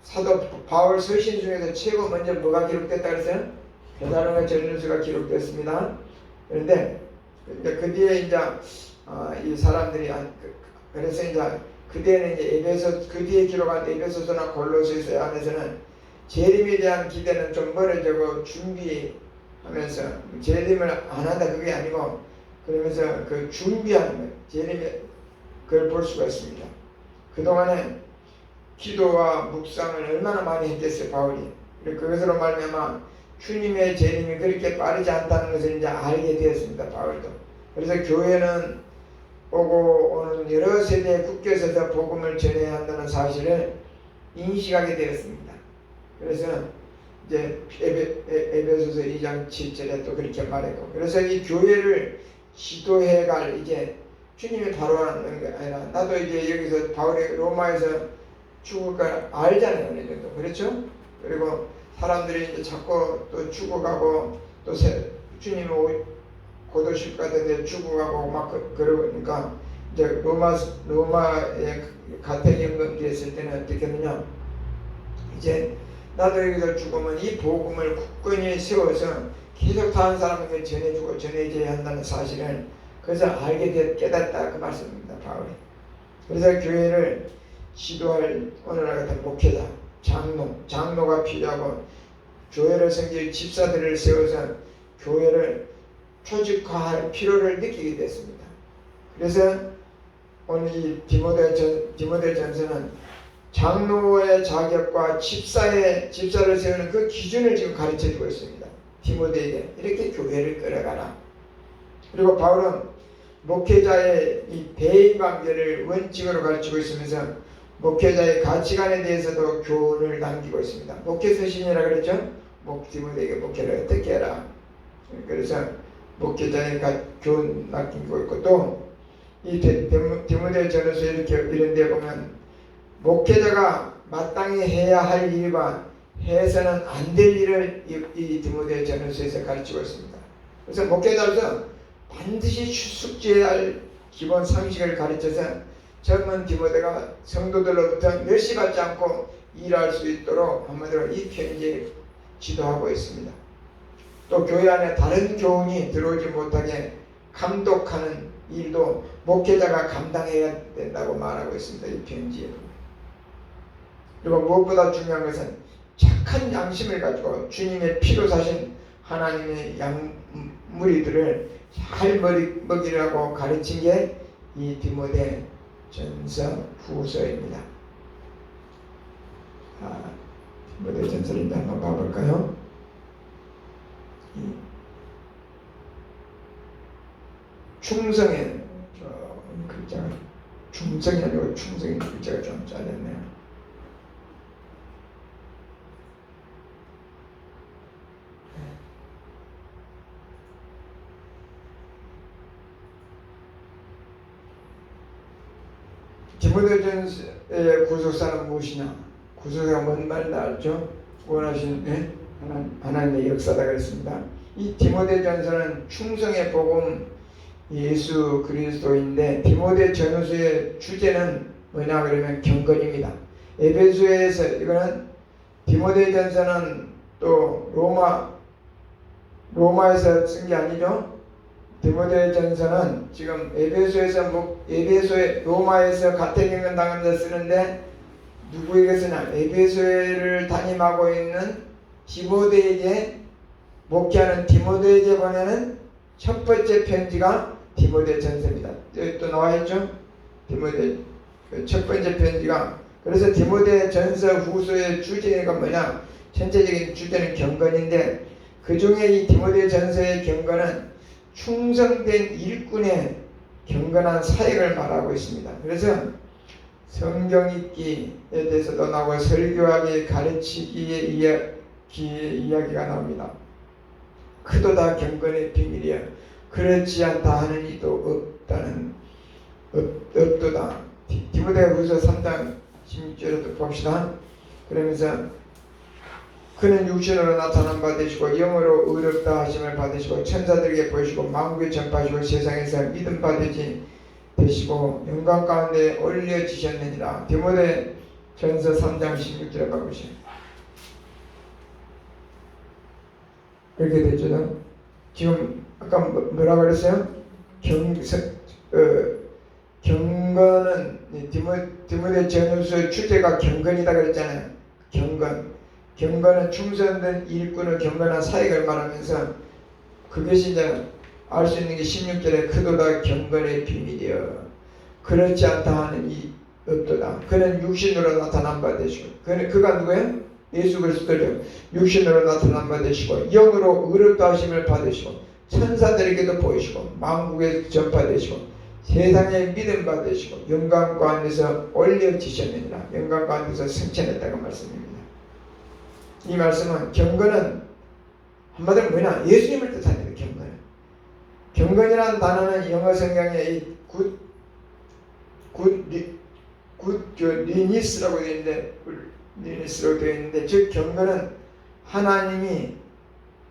사도 바울 서신 중에서 최고 먼저 뭐가 기록됐다 그랬어요? 데살로니가 전후서가 기록됐습니다. 그런데 그 뒤에 이제 이 사람들이 그래서 이제 그때는 이제 에베소 그 뒤에 기록한 에베소서나 골로새서 안에서는 재림에 대한 기대는 좀 멀어지고 준비하면서 재림을 안 한다 그게 아니고 그러면서 그 준비하는 거예요. 재림에 그걸 볼 수가 있습니다. 그동안에 기도와 묵상을 얼마나 많이 했겠어요 바울이. 그것으로 말미암아 주님의 재림이 그렇게 빠르지 않다는 것을 이제 알게 되었습니다 바울도. 그래서 교회는 오고 오는 여러 세대에 국교에서 복음을 전해야 한다는 사실을 인식하게 되었습니다. 그래서 이제 에베소서 2장 7절에 또 그렇게 말했고, 그래서 이 교회를 지도해갈 이제 주님이 바로 하는 게 아니라 나도 이제 여기서 바울이 로마에서 죽을 걸 알잖아요 어느 정도. 그렇죠? 그리고 사람들이 이제 자꾸 또 죽어가고 또 주님이 곧 오실 것 같은데 죽어가고 막 그러니까 이제 로마의 가택연금 됐을 때는 어떻게 했느냐, 이제 나도 여기서 죽으면 이 복음을 굳건히 세워서 계속 다른 사람에게 전해주고 전해줘야 한다는 사실을 그래서 알게 깨닫다 그 말씀입니다 바울이. 그래서 교회를 지도할 오늘날 같은 목회자, 장로가 필요하고 교회를 섬길 집사들을 세워서 교회를 조직화할 필요를 느끼게 됐습니다. 그래서 오늘 이 디모데전서는 장로의 자격과 집사를 세우는 그 기준을 지금 가르쳐주고 있습니다. 디모데에게 이렇게 교회를 끌어가라. 그리고 바울은 목회자의 이 대인관계를 원칙으로 가르치고 있으면서 목회자의 가치관에 대해서도 교훈을 남기고 있습니다. 목회서신이라 그랬죠? 디모데에게 목회를 어떻게 해라. 그래서 목회자의 교훈 남기고 있고, 또 이 디모데 전서에 이런 데 보면 목회자가 마땅히 해야 할 일과 해서는 안 될 일을 이 디모데 전서에서 가르치고 있습니다. 그래서 목회자로서 반드시 숙지해야 할 기본 상식을 가르쳐서 젊은 디모데가 성도들로부터 멸시받지 않고 일할 수 있도록 한마디로 이 편지를 지도하고 있습니다. 또 교회 안에 다른 교훈이 들어오지 못하게 감독하는 일도 목회자가 감당해야 된다고 말하고 있습니다. 이 편지에. 그리고 무엇보다 중요한 것은 착한 양심을 가지고 주님의 피로 사신 하나님의 무리들을 잘 먹이라고 가르친 게 이 디모데 전서 후서입니다. 디모데 전서를 한번 봐볼까요? 충성의 글자가 충성이 아니고 충성의 글자가 좀 잘렸네요. 디모데전서의 구속사는 무엇이냐? 구속사가 뭔 말인지 알죠? 원하시는 하나님의 역사다 그랬습니다. 이 디모데전서는 충성의 복음 예수 그리스도인데, 디모데전서의 주제는 뭐냐 그러면 경건입니다. 에베소에서 이거는 디모데전서는 또 로마에서 쓴 게 아니죠. 디모데전서는 지금 에베소에 로마에서 가택연금 당하면서 쓰는데 누구에게 쓰냐? 에베소를 담임하고 있는 디모데에게 목회하는 디모데에게 보내는 첫 번째 편지가 디모데전서입니다. 여기 또 나와 있죠? 디모데 첫 번째 편지가. 그래서 디모데전서 후서의 주제가 뭐냐? 전체적인 주제는 경건인데 그 중에 이 디모데전서의 경건은 충성된 일꾼의 경건한 사역을 말하고 있습니다. 그래서 성경 읽기에 대해서도 나오고 설교하기, 가르치기의 이야기가 나옵니다. 그도다 경건의 비밀이야. 그렇지 않다 하는 이도 없도다. 디모데후서 3장 16절에도 봅시다. 그러면서 그는 육신으로 나타난 바 되시고 영으로 의롭다 하심을 받으시고 천사들에게 보이시고 만국에 전파하시고 세상에서 믿음 되시고 영광 가운데 올려지셨느니라. 디모데전서 3장 16절에 봐보시죠. 이렇게 되죠. 지금 아까 뭐라고 그랬어요? 경건은 디모데전서 주제가 경건이다 그랬잖아요. 경건. 경건은 충성된 일꾼의 경건한 사역을 말하면서 그것이 이제 알 수 있는 게 16절에 그도다 경건의 비밀이여 그렇지 않다 하는 이 없도다. 그는 육신으로 나타난 바 되시고 그가 누구예요? 예수 그리스도죠. 육신으로 나타난 바 되시고 영으로 의롭다 하심을 받으시고 천사들에게도 보이시고 만국에 전파되시고 세상에 믿음 받으시고 영광 가운데서 올려지셨느니라. 영광 가운데서 승천했다고 말씀입니다. 이 말씀은 경건은 한마디로 뭐냐? 예수님을 뜻합니다. 경건은. 경건이라는 단어는 영어 성경에 이 리니스라고 되어 있는데 리니스라고 되어 있는데 즉 경건은 하나님이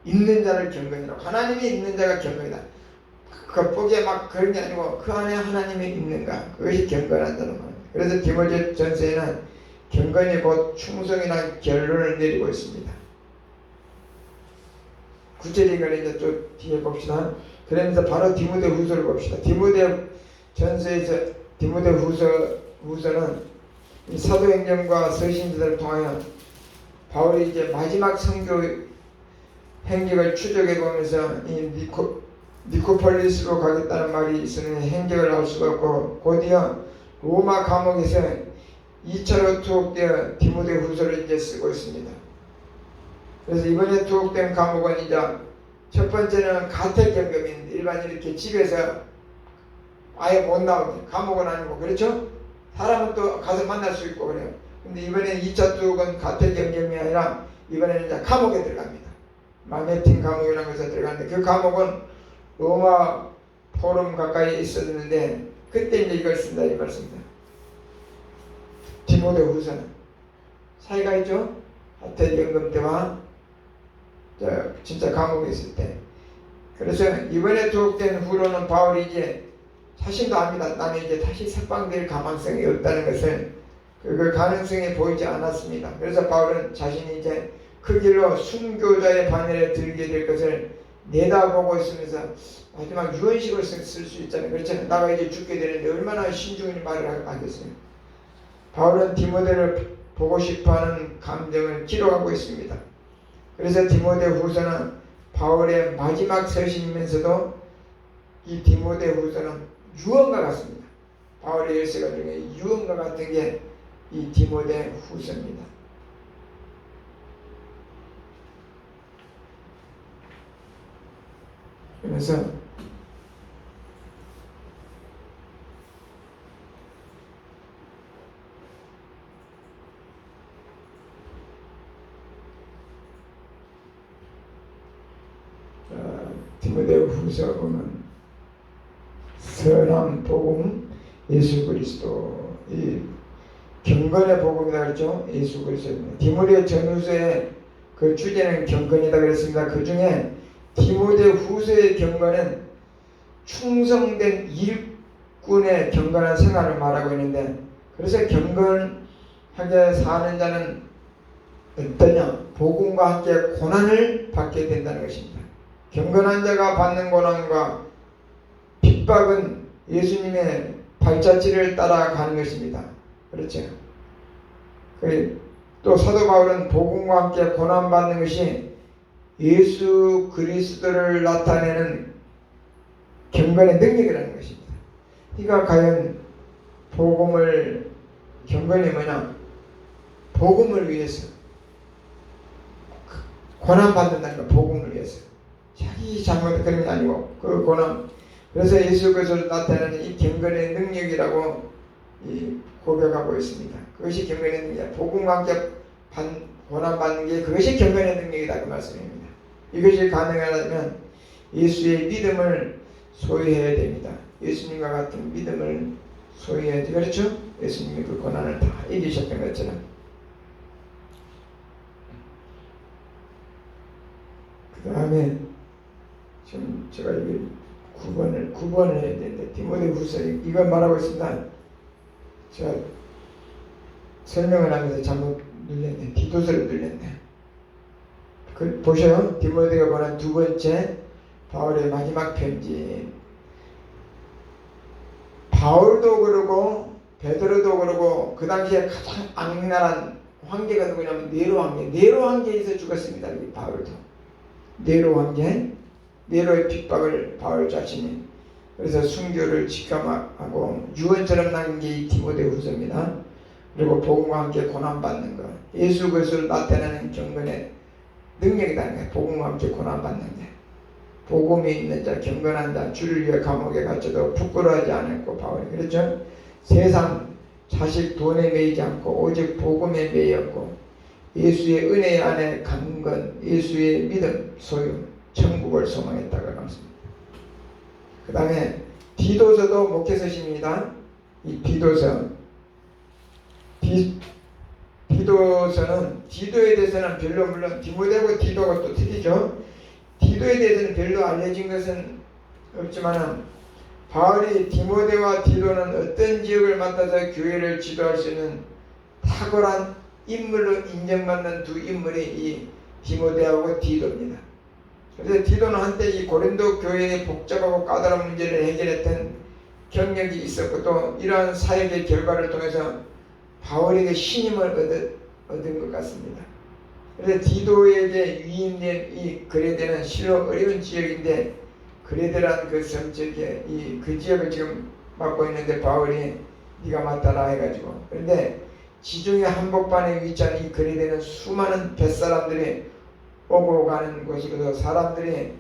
있는 자를 경건이라고. 하나님이 있는 자가 경건이다. 겉보기에 막 그런 게 아니고 그 안에 하나님이 있는가 그것이 경건한다는 말입니다. 그래서 디모데전서에는 경건이 곧 충성이라는 결론을 내리고 있습니다. 구체적인 걸 이제 또 뒤에 봅시다. 그러면서 바로 디모데후서를 봅시다. 디모데전서에서 디모데후서는 이 사도행전과 서신서들을 통하여 바울이 이제 마지막 선교 행적을 추적해 보면서 이 니코폴리스로 가겠다는 말이 있으니 행적을 알 수가 없고 곧이어 로마 감옥에서 2차로 투옥되어 디모데후서를 이제 쓰고 있습니다. 그래서 이번에 투옥된 감옥은 이제 첫 번째는 가택연금인 일반 이렇게 집에서 아예 못 나오게 감옥은 아니고 그렇죠? 사람은 또 가서 만날 수 있고 그래요. 근데 이번에 2차 투옥은 가택연금이 아니라 이번에는 이제 감옥에 들어갑니다. 마네틴 감옥이라는 곳에 들어갔는데 그 감옥은 로마 포럼 가까이 있었는데 그때 이제 이걸 쓴다 이 말씀입니다. 디모데후서는 사이가 있죠. 가택연금 때와 진짜 감옥에 있을 때. 그래서 이번에 투옥된 후로는 바울이 이제 자신도 압니다. 나는 이제 다시 석방될 가망성이 없다는 것을 그 가능성이 보이지 않았습니다. 그래서 바울은 자신이 이제 그 길로 순교자의 반열에 들게 될 것을 내다보고 있으면서 마지막 유언식을 쓸 수 있잖아요. 그렇잖아요. 나가 이제 죽게 되는데 얼마나 신중히 말을 하겠어요. 바울은 디모데를 보고 싶어하는 감정을 기록하고 있습니다. 그래서 디모데후서는 바울의 마지막 서신이면서도 이 디모데후서는 유언과 같습니다. 바울의 열쇠가 중에 유언과 같은 게 이 디모데후서입니다. 그래서 디모데후서 보면 선한 복음 예수 그리스도 이 경건의 복음이다 그랬죠. 예수 그리스도입니다. 디모데 전후서의 그 주제는 경건이다 그랬습니다. 그 중에 디모데후서의 경건은 충성된 일꾼의 경건한 생활을 말하고 있는데 그래서 경건하게 사는 자는 어떠냐? 복음과 함께 고난을 받게 된다는 것입니다. 경건한 자가 받는 고난과 핍박은 예수님의 발자취를 따라가는 것입니다. 그렇죠. 또 사도 바울은 복음과 함께 고난받는 것이 예수 그리스도를 나타내는 경건의 능력이라는 것입니다. 그러니까 과연 복음을 경건이 뭐냐? 복음을 위해서 고난받는다는 거 복음을 위해서 자기 잘못 그런 게 아니고 그 고난 그래서 예수 그리스도를 나타내는 이 경건의 능력이라고 고백하고 있습니다. 그것이 경건의 능력이다. 복음과 함께 고난받는 게 그것이 경건의 능력이다 그 말씀입니다. 이것이 가능하려면 예수의 믿음을 소유해야 됩니다. 예수님과 같은 믿음을 소유해야지. 그렇죠? 예수님이 그 고난을 다 이기셨던 것처럼. 그 다음에 지금 제가 이게 9번을 해야 되는데 디모데후서 이걸 말하고 있습니다. 제가 설명을 하면서 잘못 눌렸네. 디도서를 눌렸네. 보셔요. 디모데가 보낸 두 번째 바울의 마지막 편지. 바울도 그러고 베드로도 그러고 그 당시에 가장 악랄한 황제가 누구냐면 네로 황제. 네로 황제에서 죽었습니다. 이 바울도. 네로 황제. 네로의 핍박을 바울 자신이 그래서 순교를 직감하고 유언처럼 남긴 게 이 디모데후서입니다. 그리고 복음과 함께 고난받는 것. 예수 그리스도를 나타내는 경건의 능력이라는 거예요. 복음과 함께 고난받는 게. 복음이 있는 자, 경건한 자, 주를 위해 감옥에 갇혀도 부끄러워하지 않았고 바울이 그렇죠. 세상, 자식, 돈에 매이지 않고 오직 복음에 매였고 예수의 은혜 안에 강건, 예수의 믿음, 소유, 천국을 소망했다고 나왔습니다. 그 다음에 디도서도 목회서십니다. 이 디도서 디도서는 디도에 대해서는 별로 물론 디모데하고 디도가 또 틀리죠. 디도에 대해서는 별로 알려진 것은 없지만 바울이 디모데와 디도는 어떤 지역을 맡아서 교회를 지도할 수 있는 탁월한 인물로 인정받는 두 인물이 이 디모데하고 디도입니다. 그래서 디도는 한때 이 고린도 교회의 복잡하고 까다로운 문제를 해결했던 경력이 있었고 또 이러한 사역의 결과를 통해서 바울에게 신임을 얻은 것 같습니다. 그래서 디도에게 위임된 이 그레데는 실로 어려운 지역인데 그레데란 그 성적에 그 지역을 지금 맡고 있는데 바울이 네가 맡아라 해가지고 그런데 지중해 한복판에 위치한 이 그레데는 수많은 뱃사람들이 오고 가는 곳이라서 사람들이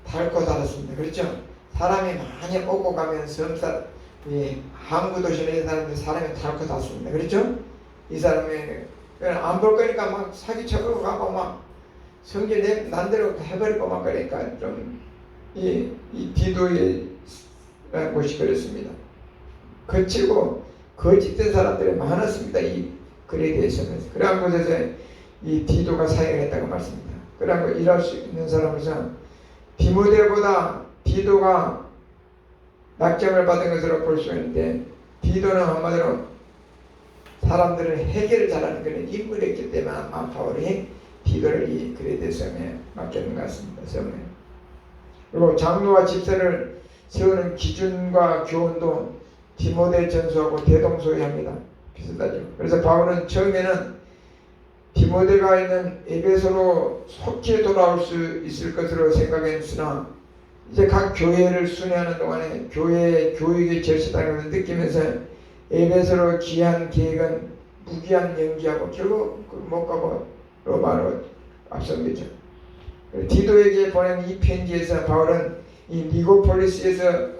닳고 살았습니다. 그렇죠? 사람이 많이 오고 가면 항구 도시에 있는 사람이 닳고 닳습니다. 그렇죠? 이 사람이 안 볼 거니까 막 사기쳐고 가고 막 성질 난대로 해버리고 막 그러니까 좀 이 디도의 곳이 그렇습니다. 거칠고 거짓된 사람들이 많았습니다. 이 글에 대해서는. 그러한 곳에서 이 디도가 사역을 했다고 말씀입니다. 그러한 거 일할 수 있는 사람으로서 디모데보다 디도가 낙점을 받은 것으로 볼 수 있는데 디도는 한마디로 사람들을 해결을 잘하는 그런 인물이었기 때문에 아마 바울이 디도를 이 글에 대해서 맡겼는 것 같습니다. 그리고 장로와 집사를 세우는 기준과 교훈도 디모데 전서하고 대동소이합니다. 비슷하죠. 그래서 바울은 처음에는 디모데가 있는 에베소로 속히 돌아올 수 있을 것으로 생각했으나 이제 각 교회를 순회하는 동안에 교회의 교육이 절실하다는 것을 느끼면서 에베소로 귀한 계획은 무기한 연기하고 결국 못 가고 로마로 앞선거죠. 디도에게 보낸 이 편지에서 바울은 이 니고폴리스에서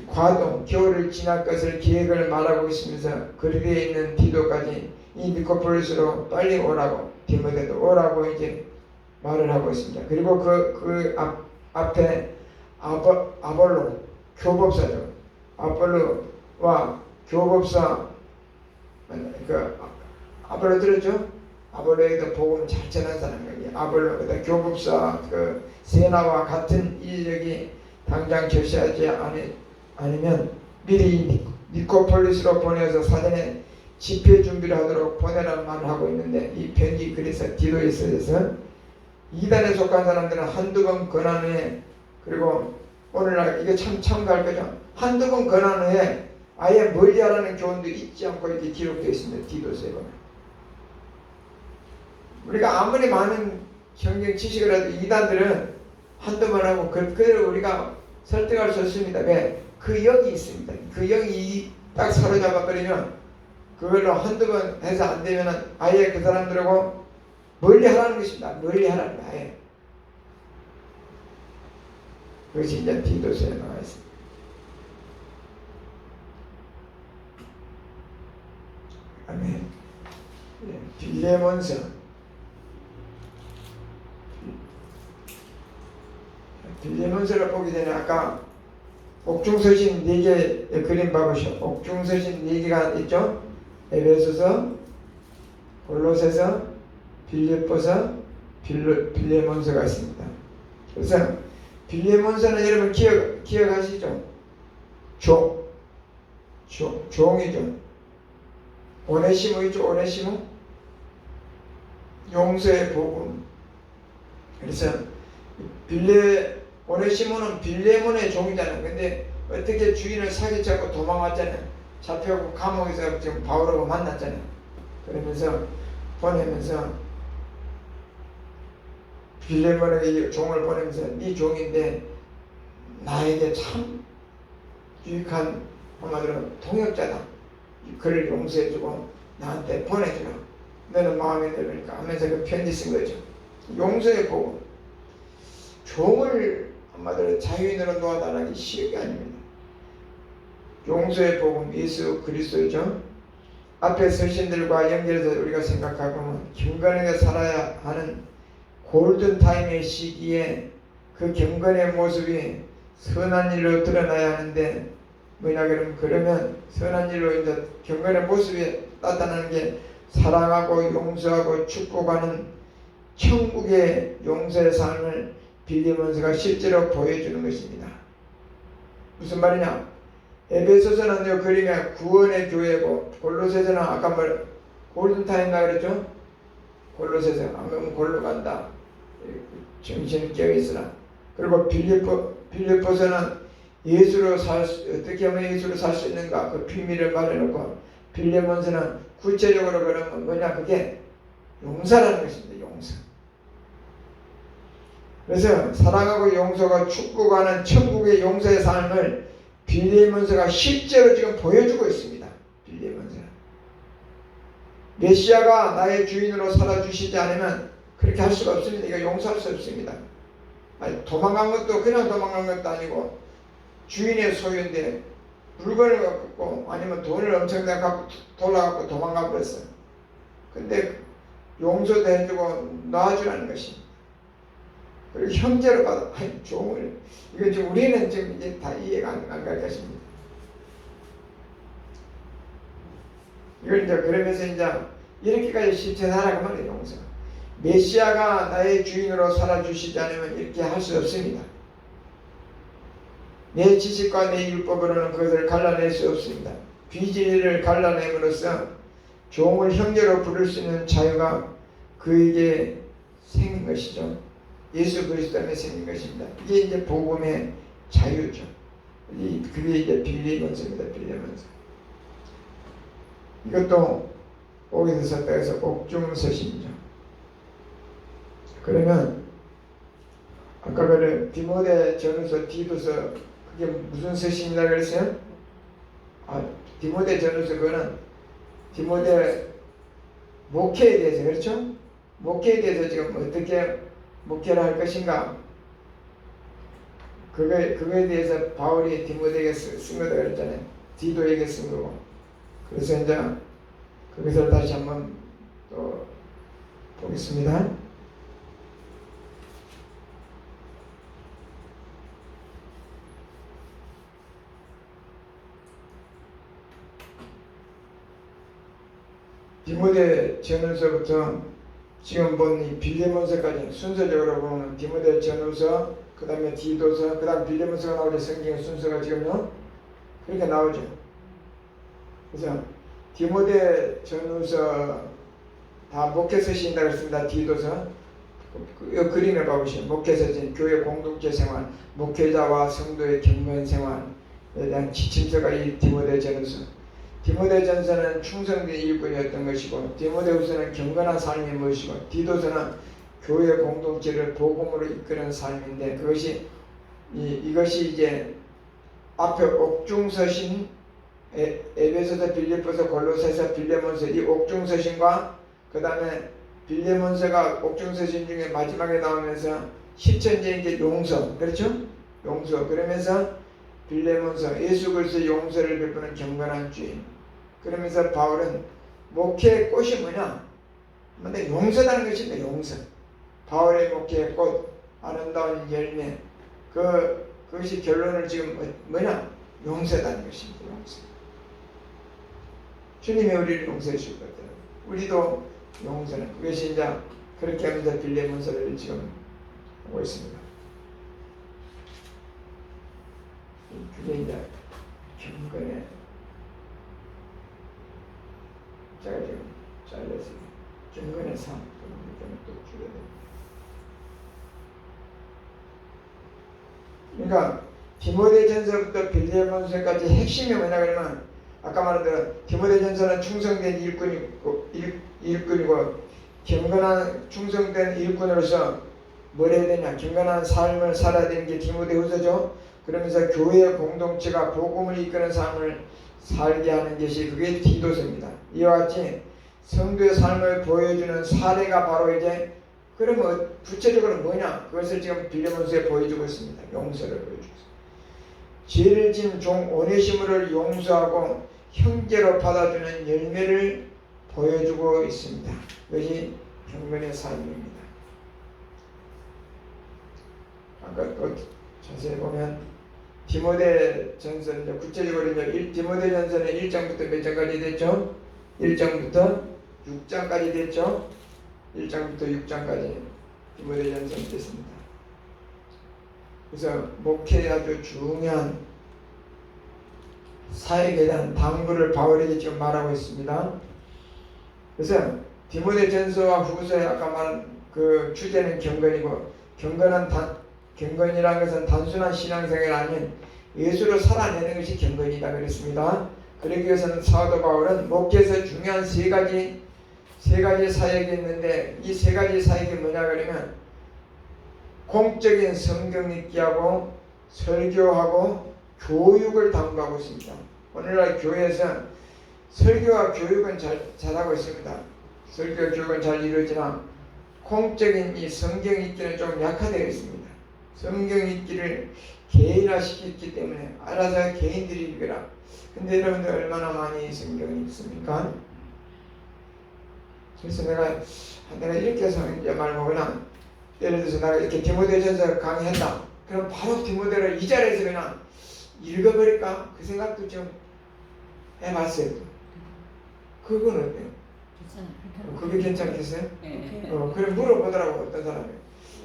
과동, 겨울을 지날 것을 계획을 말하고 있으면서 그리스에 있는 디도까지 이 니코폴리스로 빨리 오라고 디모데도 오라고 이제 말을 하고 있습니다. 그리고 그 앞에 아볼로 교법사죠. 아볼로와 교법사 아볼로 들었죠? 아볼로에도 복음 잘 전한 사람이에요. 아볼로 교법사 세나와 같은 인력이 당장 결시하지 않으면 미리 니코폴리스로 보내서 사전에 집회 준비를 하도록 보내라는 말을 하고 있는데 이 편지 그래서 디도에 써서 이단에 속한 사람들은 한두 번 권한 후에 그리고 오늘날 이게 참 참가할 거죠. 한두 번 권한 후에 아예 멀리하라는 교훈도 잊지 않고 이렇게 기록되어 있습니다. 디도서에 보면 우리가 아무리 많은 성경 지식을 해도 이단들은 한두 번 하고 그대로 우리가 설득할 수 없습니다. 왜? 그 영이 있습니다. 그 영이 딱 사로잡아 버리면 그걸로 한두 번 해서 안 되면 아예 그 사람들하고 멀리 하라는 것입니다. 멀리 하라는 거예요. 아예. 그것이 이제 디도서에 나와 있습니다. 아멘. 빌레몬서를 보기 전에 아까 옥중서신 4개 그림 봐보시오. 옥중서신 4개가 있죠. 에베소서, 골로새서, 빌립보서, 빌레몬서가 있습니다. 그래서 빌레몬서는 여러분 기억하시죠? 종이죠. 오네시모 있죠. 오네시모 용서의 복음. 그래서 오네시모는 빌레몬의 종이잖아요. 근데 어떻게 주인을 사기쳤고 도망왔잖아요. 잡혀고 감옥에서 지금 바울하고 만났잖아요. 그러면서 보내면서 빌레몬에게 종을 보내면서 네 종인데 나에게 참 유익한 한마디로 동역자다. 그를 용서해주고 나한테 보내주라. 너는 마음에 들으니까 하면서 그 편지 쓴 거죠. 용서의 복음. 종을 한마디로 자유인으로 놓아달라는 게 쉬운 게 아닙니다. 용서의 복음 예수 그리스도죠. 앞에 서신들과 연결해서 우리가 생각하면 경건하게 살아야 하는 골든타임의 시기에 그 경건의 모습이 선한 일로 드러나야 하는데 뭐냐 그러면 선한 일로 이제 경건의 모습이 나타나는 게 사랑하고 용서하고 축복하는 천국의 용서의 삶을 빌리몬스가 실제로 보여주는 것입니다. 무슨 말이냐? 에베소서는 그림의 구원의 교회고 골로새서는 아까 뭐 골든타임이라 그랬죠? 골로새서 안 그러면 골로 간다. 정신이 깨어있으라. 그리고 빌립보서는 예수로 어떻게 하면 예수로 살 수 있는가 그 비밀을 말해놓고 빌레몬서는 구체적으로 그러면 뭐냐 그게 용서라는 것입니다. 용서. 그래서 사랑하고 용서가 축복하는 천국의 용서의 삶을 빌레몬서가 실제로 지금 보여주고 있습니다. 빌레몬서. 메시아가 나의 주인으로 살아주시지 않으면 그렇게 할 수가 없습니다. 이거 용서할 수 없습니다. 아니, 도망간 것도 그냥 도망간 것도 아니고 주인의 소유인데 물건을 갖고 아니면 돈을 엄청나게 갖고 돌아갖고 도망가 버렸어요. 근데 용서도 해주고 놔주라는 것입니다. 그리고 형제로 받아 종을 이건 지금 우리는 지금 이제 다 이해가 안 갈 것입니다. 이걸 이제 그러면서 이제 이렇게까지 실천하라고 말해요. 용서. 메시아가 나의 주인으로 살아주시지 않으면 이렇게 할 수 없습니다. 내 지식과 내 율법으로는 그것을 갈라낼 수 없습니다. 비진리를 갈라냄으로써 종을 형제로 부를 수 있는 자유가 그에게 생긴 것이죠. 예수 그리스도 안에 생긴 것입니다. 이게 이제 복음의 자유죠. 그게 이제 빌리몬서입니다. 빌리몬서. 이것도 거기서 썼다 해서 옥중서신이죠. 그러면 아까 그 디모데 전후서 디도서 그게 무슨 서신이라고 그랬어요? 디모데 전후서 그거는 디모데 목회에 대해서 그렇죠? 목회에 대해서 지금 어떻게 목회를 할 것인가 그거에 대해서 바울이 디모데에게 쓴 거다 그랬잖아요. 디도에게 쓴 거고. 그래서 이제 그것을 다시 한번 또 보겠습니다. 디모데 전후서부터 지금 본 이 빌레몬서까지 순서적으로 보면 디모데 전후서, 그 다음에 디도서, 그 다음 빌레몬서가 나오죠. 성경의 순서가 지금요 그렇게 나오죠. 그래서 디모데 전후서 다 목회서신이라고 했습니다. 디도서 그 그림을 봐보시면 목회서신, 교회 공동체 생활, 목회자와 성도의 경건 생활에 대한 지침서가 이 디모데 전후서. 디모데전서는 충성된 일꾼이었던 것이고, 디모데후서는 경건한 삶이 무엇이고, 디도서는 교회 공동체를 복음으로 이끄는 삶인데, 이것이 이제 앞에 옥중서신, 에베소서, 빌립보서, 골로새서, 빌레몬서 이 옥중서신과 그 다음에 빌레몬서가 옥중서신 중에 마지막에 나오면서 실천적인 게 용서, 그렇죠? 용서. 그러면서 빌레몬서 예수 그리스도의 용서를 베푸는 경건한 주인. 그러면서 바울은 목회의 꽃이 뭐냐? 근데 용서라는 것입니다. 용서. 바울의 목회의 꽃, 아름다운 열매. 그것이 결론을 지금 뭐냐? 용서라는 것입니다. 용서. 주님이 우리를 용서해 주실 것 같아요. 우리도 용서는 그것이 이제 그렇게 하면서 빌레몬서를 지금 하고 있습니다. 그게 이제 경건의 제가 지금 잘렸어요. 경건의 삶. 또 줄여야 됩니다. 그러니까 디모데전서부터 빌레몬서까지 핵심이 뭐냐 그러면 아까 말한 대로 디모데전서는 충성된 일꾼이고 경건한 충성된 일꾼으로서 뭘 해야 되냐? 경건한 삶을 살아야 되는 게 디모데후서죠. 그러면서 교회 공동체가 복음을 이끄는 삶을 살게 하는 것이 그게 디도서입니다. 이와 같이 성도의 삶을 보여주는 사례가 바로 이제 그러면 구체적으로 뭐냐? 그것을 지금 빌레몬서에 보여주고 있습니다. 용서를 보여주고 있습니다. 죄를 지은 종 오네시모를 용서하고 형제로 받아주는 열매를 보여주고 있습니다. 그것이 경건의 삶입니다. 아까 또 자세히 보면 디모데전서 이제 구체적으로 이제 디모데전서는 1장부터 몇 장까지 됐죠? 1장부터 6장까지 됐죠? 1장부터 6장까지 디모데전서는 됐습니다. 그래서 목회에 아주 중요한 사역에 대한 당부를 바울에게 지금 말하고 있습니다. 그래서 디모데전서와 후서에 아까 말한 그 주제는 경건이고 경건이라는 것은 단순한 신앙생활이 아닌 예수를 살아내는 것이 경건이다 그랬습니다. 그러기 위해서는 사도 바울은 목회에서 중요한 세 가지 사역이 있는데 이 세 가지 사역이 뭐냐 그러면 공적인 성경 읽기하고 설교하고 교육을 당부하고 있습니다. 오늘날 교회에서 설교와 교육은 잘하고 있습니다. 설교 교육은 잘 이루어지나 공적인 이 성경 읽기는 좀 약화되어 있습니다. 성경 읽기를 개인화시켰기 때문에 알아서 개인들이 읽으라. 근데 여러분들 얼마나 많이 성경을 읽습니까? 그래서 내가 이렇게 해서 이제 말 먹으나 예를 들어서 내가 이렇게 디모데전서 강의한다. 그럼 바로 디모데를 이 자리에서 그냥 읽어버릴까? 그 생각도 좀 해봤어요. 그건 어때요? 괜찮아요. 그게 괜찮겠어요? 네. 그래 물어보더라고 어떤 사람이.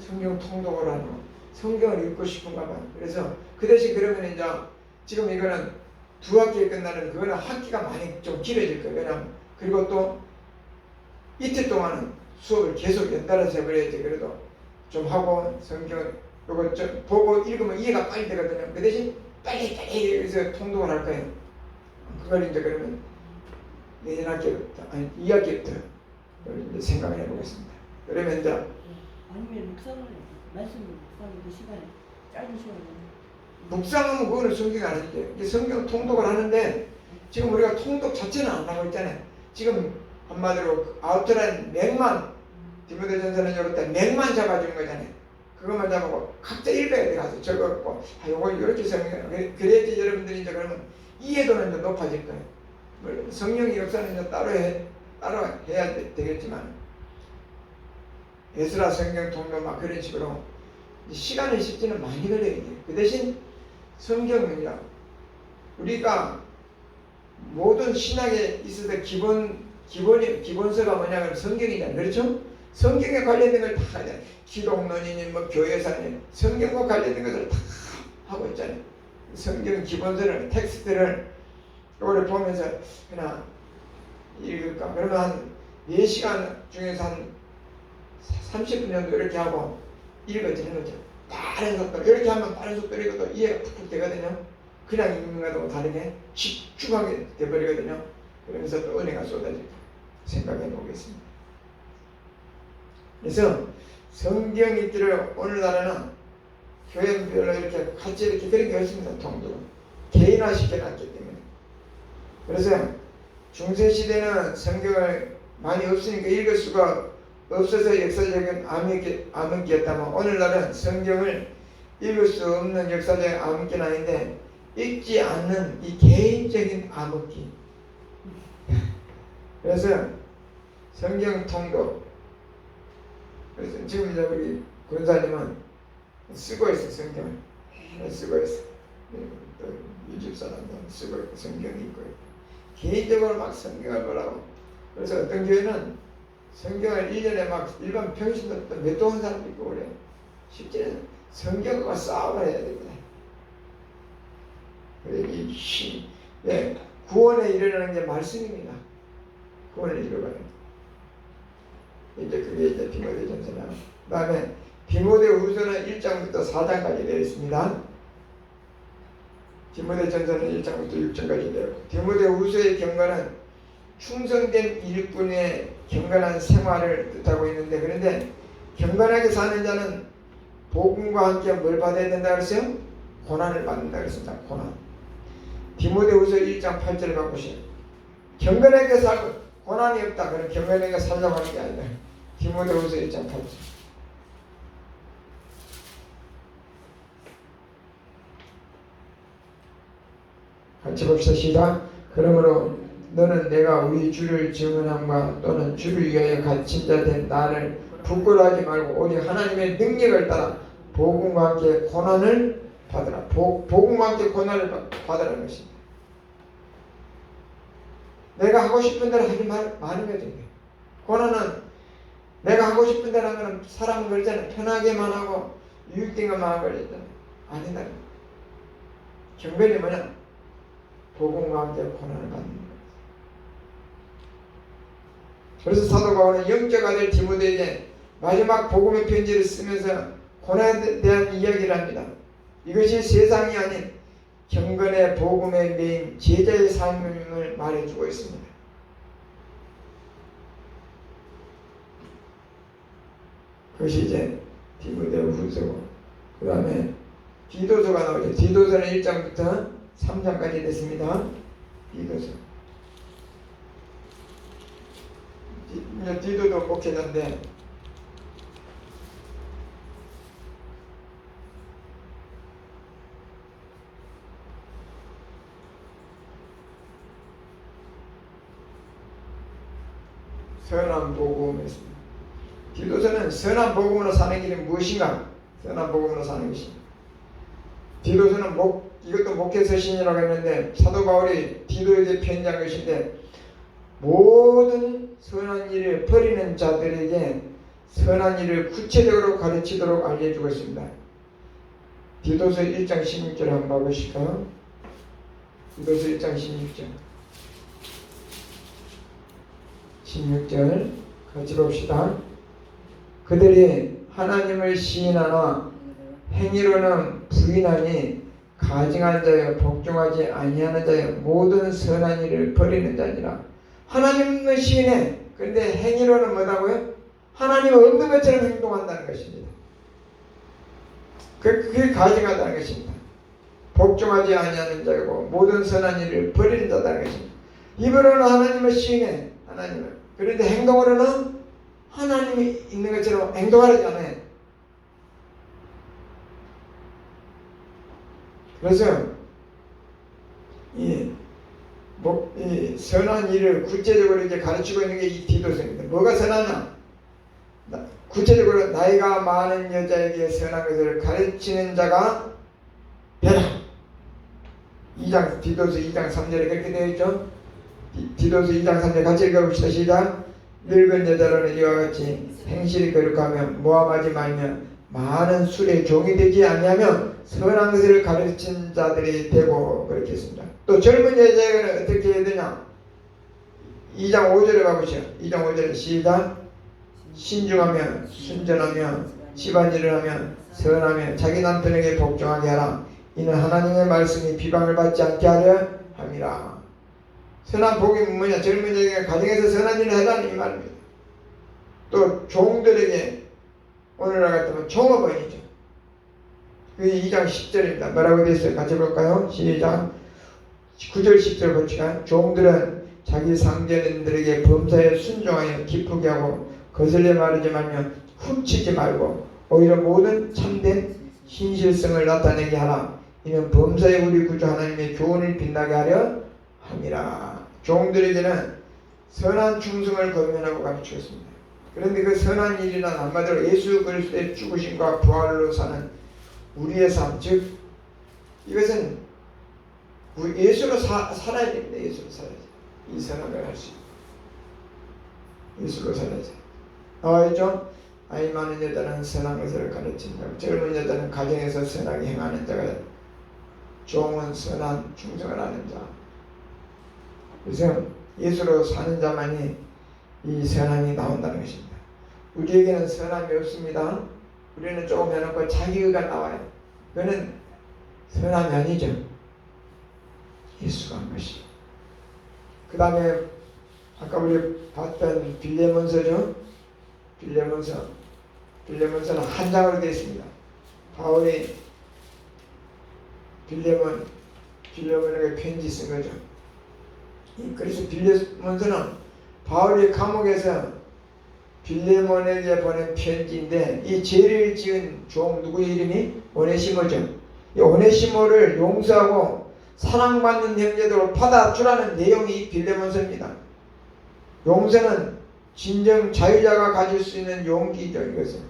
성경 통독을 하노? 성경을 읽고 싶은가 봐요. 그래서 그 대신 그러면 이제 지금 이거는 두 학기에 끝나는 그거는 학기가 많이 좀 길어질 거예요. 왜냐면 그리고 또 이틀 동안은 수업을 계속 연달아서 해버려야지. 그래도 좀 하고 성경 요거 좀 보고 읽으면 이해가 빨리 되거든요. 그 대신 빨리 해서 통독을 할 거예요. 그걸 이제 그러면 내년 학기부터 아니 2학기부터 이제 생각을 해보겠습니다. 그러면 이제 아니면 말씀 묵상하는 그 시간에 짧은 시간에 묵상은 그거는 성경이 아니죠. 이게 성경 통독을 하는데 지금 우리가 통독 자체는 안 하고 있잖아요. 지금 한마디로 아웃라인 맥만 디모데전서는 이럴 때 맥만 잡아주는 거잖아요. 그것만 잡고 각자 읽어야 돼. 가서 적어갖고 요거 이렇게 성경 그래야지 여러분들이 이제 그러면 이해도는 이제 높아질 거예요. 물론 성령의 역사는 이제 따로 해야 되겠지만 에스라 성경 통독 막 그런 식으로 시간이 쉽지는 많이 걸려요. 그 대신 성경은요 우리가 모든 신학에 있어서 기본서가 뭐냐면 성경이잖아요. 그렇죠? 성경에 관련된 걸 다 하잖아요. 기독론이니 뭐 교회사니 성경과 관련된 것을 다 하고 있잖아요. 성경 기본서를 텍스트를 이거를 보면서 그냥 읽을까? 그러면 한 4시간 중에서 한 30분 정도 이렇게 하고 읽어지는 거죠. 빠른 속도로 이렇게 하면 빠른 속도로 읽어도 이해가 푹푹 되거든요. 그냥 읽는 것하고 다르게 집중하게 돼버리거든요. 그러면서 또 은혜가 쏟아질까 생각해 보겠습니다. 그래서 성경 읽기를 오늘날에는 교회별로 이렇게 같이 이렇게 그런 게 없습니다. 통독은 개인화 시켜놨기 때문에. 그래서 중세시대는 성경을 많이 없으니까 읽을 수가 없어서 역사적인 암흑기였다면 오늘날은 성경을 읽을 수 없는 역사적 암흑기는 아닌데 읽지 않는 이 개인적인 암흑기. 그래서 성경 통독. 그래서 지금 이제 우리 권사님은 쓰고 있어 성경을 쓰고 있어. 또 유집 사람도 쓰고 있고 성경 읽고 있고 개인적으로 막 성경을 보라고. 그래서 어떤 교회는 성경을 1년에 막 일반 평신도 몇 동 사람도 있고 그래. 실제는 성경과 싸움을 해야 됩니다. 네, 구원에 이르는 게 말씀입니다. 구원을 이루어가는. 이제 그게 이제 디모데전서나. 그다음에 디모데후서는 1장부터 4장까지 되어 있습니다. 디모데전서는 1장부터 6장까지 되었고, 디모데후서의 경건은 충성된 일꾼의 경건한 생활을 뜻하고 있는데, 그런데 경건하게 사는 자는 복음과 함께 뭘 받아야 된다 그랬어요? 고난을 받는다 그랬습니다. 고난. 디모데후서 1장 8절을 바꾸시오. 경건하게 살고 고난이 없다. 그럼 경건하게 살려고 하는 게 아니다. 디모데후서 1장 8절. 같이 봅시다. 시작. 그러므로 너는 내가 우리 주를 증언함과 또는 주를 위하여 갇힌 자 된 나를 부끄러워하지 말고 오직 하나님의 능력을 따라 복음과 함께 고난을 받으라. 복음과 함께 고난을 받으라는 것입니다. 내가 하고 싶은 대로 하지 말으면 돼요. 고난은 내가 하고 싶은 대로 하면 사람은 그러잖아요. 편하게만 하고 유익된 것만 하고 그러잖아요. 아니다. 경건이 뭐냐? 복음과 함께 고난을 받는 거예요. 그래서 사도 바울은 영적 아들 디모데에게 마지막 복음의 편지를 쓰면서 고난에 대한 이야기를 합니다. 이것이 세상이 아닌 경건의 복음의 메인 제자의 삶을 말해주고 있습니다. 그것이 이제 디모데후서고, 그 다음에 디도서가 나오죠. 디도서는 1장부터 3장까지 됐습니다. 디도서. 디도도 목회자인데 선한 복음이었습니다. 디도서는 선한 복음으로 사는 길이 무엇인가? 선한 복음으로 사는 것입니다. 디도서는 이것도 목회 서신이라고 했는데 사도 바울이 디도에게 편지한 것인데, 모든 선한 일을 버리는 자들에게 선한 일을 구체적으로 가르치도록 알려주고 있습니다. 디도서 1장 16절 한번 봐보실까요? 디도서 1장 16절 같이 봅시다. 그들이 하나님을 시인하나 행위로는 부인하니 가증한 자여 복종하지 아니하는 자여 모든 선한 일을 버리는 자니라. 하나님은 시인해. 그런데 행위로는 뭐라고요? 하나님은 없는 것처럼 행동한다는 것입니다. 그게 가증하다는 것입니다. 복종하지 아니하는 자고 모든 선한 일을 버리는 자다는 것입니다. 입으로는 하나님을 시인해. 하나님을. 그런데 행동으로는 하나님이 있는 것처럼 행동하지 않아요. 그래서 이 선한 일을 구체적으로 이제 가르치고 있는 게 이 디도서입니다. 뭐가 선하냐? 구체적으로 나이가 많은 여자에게 선한 것을 가르치는 자가 되라. 디도서 2장 3절에 그렇게 되어 있죠. 디도서 2장 3절 같이 읽어봅시다. 시작. 늙은 여자로는 이와 같이 행실이 거룩하며 모함하지 말며 많은 술에 종이 되지 아니하면 선한 것을 가르친 자들이 되고, 그렇게 했습니다. 또 젊은 여자에게는 어떻게 해야 되냐? 2장 5절에 가보시죠. 2장 5절에 시작. 신중하며 순전하며 집안일을 하며 선하며 자기 남편에게 복종하게 하라. 이는 하나님의 말씀이 비방을 받지 않게 하려 함이라. 선한 복이 뭐냐? 젊은 여자에게 가정에서 선한 일을 해라는 이 말입니다. 또 종들에게 오늘날 같으면 종업원이죠. 그게 2장 10절입니다. 뭐라고 되어 있어요? 같이 볼까요? 시작. 9절 10절 보시면 종들은 자기 상전들에게 범사에 순종하여 기쁘게 하고 거슬려 말하지 말며 훔치지 말고 오히려 모든 참된 신실성을 나타내게 하라. 이는 범사에 우리 구주 하나님의 교훈을 빛나게 하려 함이라. 종들에게는 선한 충성을 거면하고 가르치겠습니다. 그런데 그 선한 일이란 한마디로 예수 그리스도의 죽으심과 부활로 사는 우리의 삶, 즉 이것은 예수로 살아야 됩니다. 예수로 살아야지. 이 선함을 할 수 있습니다. 예수로 살아야지. 나와있죠? 나이 많은 여자는 선한 것을 가르친다. 젊은 여자는 가정에서 선하게 행하는 자가, 종은 선한 충성을 하는 자. 그래서 예수로 사는 자만이 이 선함이 나온다는 것입니다. 우리에게는 선함이 없습니다. 우리는 조금 해놓고 자기의가 나와요. 그거는 선함이 아니죠. 예수가 한 것이. 그 다음에 아까 우리 봤던 빌레몬서죠. 빌레몬서는 한 장으로 되어 있습니다. 바울이 빌레몬에게 편지 쓴 거죠. 그래서 빌레몬서는 바울이 감옥에서 빌레몬에게 보낸 편지인데, 이 죄를 지은 종 누구의 이름이? 오네시모죠. 이 오네시모를 용서하고 사랑받는 형제들로 받아주라는 내용이 이 빌레몬서입니다. 용서는 진정 자유자가 가질 수 있는 용기죠. 이것은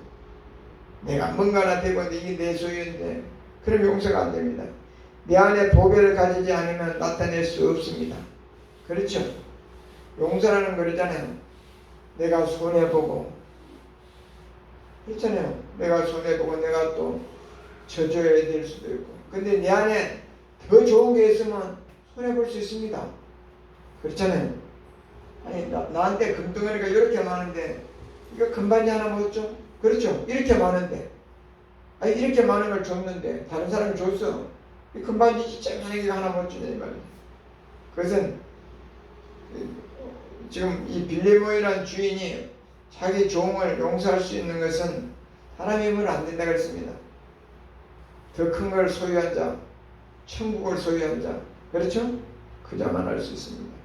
내가 뭔가나 되고 이게 내 소유인데, 그럼 용서가 안 됩니다. 내 안에 보배를 가지지 않으면 나타낼 수 없습니다. 그렇죠? 용서라는 거 그러잖아요. 내가 손해보고, 그렇잖아요. 내가 손해보고 내가 또 져줘야 될 수도 있고, 근데 내 안에 더 좋은 게 있으면 손해볼 수 있습니다. 그렇잖아요. 아니 나한테 금덩어리가 이렇게 많은데 이거 금반지 하나 못 줘? 그렇죠? 이렇게 많은데, 아니 이렇게 많은 걸 줬는데 다른 사람이 줬어. 이 금반지 진짜 만약에 하나 못 주냐 이 말이에요. 그것은 지금 이 빌레몬이라는 주인이 자기 종을 용서할 수 있는 것은 사람의 힘으로 안 된다고 했습니다. 더 큰 걸 소유한 자, 천국을 소유한 자, 그렇죠? 그자만 할 수 있습니다.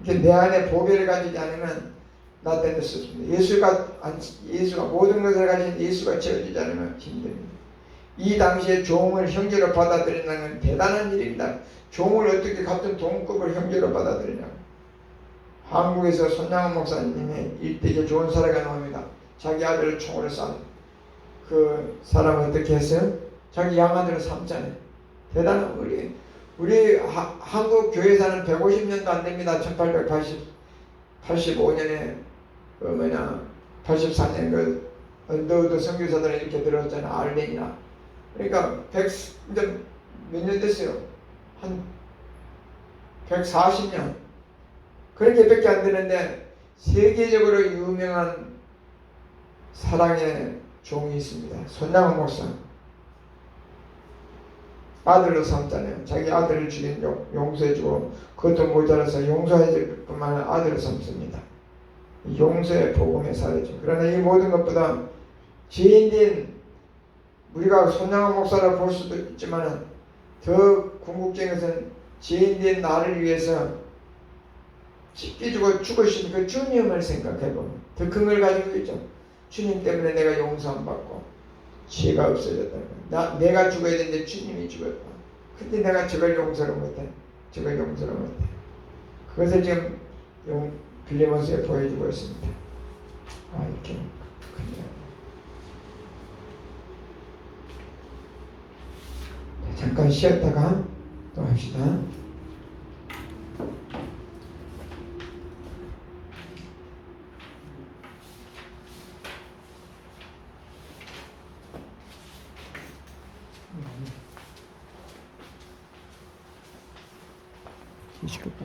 내 안에 보배를 가지지 않으면 나타낼 수 없습니다. 예수가 모든 것을 가진 예수가 채워지지 않으면 힘듭니다. 이 당시에 종을 형제로 받아들이는 건 대단한 일입니다. 종을 어떻게 같은 동급을 형제로 받아들이냐. 한국에서 손양원 목사님의 일대기에 좋은 사례가 나옵니다. 자기 아들을 총으로 쏜 그 사람은 어떻게 했어요? 자기 양아들을 삼잖아요. 대단한 우리 한국 교회사는 150년도 안 됩니다. 1885년에 84년 그 언더우드 선교사들은 이렇게 들었잖아요. 알렌이나. 그러니까 이제 몇 년 됐어요? 한 140년. 그렇게밖에 안 되는데 세계적으로 유명한 사랑의 종이 있습니다. 손양원 목사. 아들로 삼잖아요. 자기 아들을 죽인 용서해주고, 그것도 모자라서 용서해줄 뿐만 아니라 아들을 삼습니다. 용서의 복음의 사례죠. 그러나 이 모든 것보다 죄인된 우리가 손양원 목사라 볼 수도 있지만 더 궁극적인 것은 죄인된 나를 위해서 찢겨주고 죽으신 그 주님을 생각해보면 더 큰 걸 가지고 있죠. 주님 때문에 내가 용서 안 받고 죄가 없어졌다는 거야. 내가 죽어야 되는데 주님이 죽었다. 근데 내가 저걸 용서를 못해. 그것을 지금 빌레몬서에 보여주고 있습니다. 이렇게 잠깐 쉬었다가 또 합시다. 시끄럽다.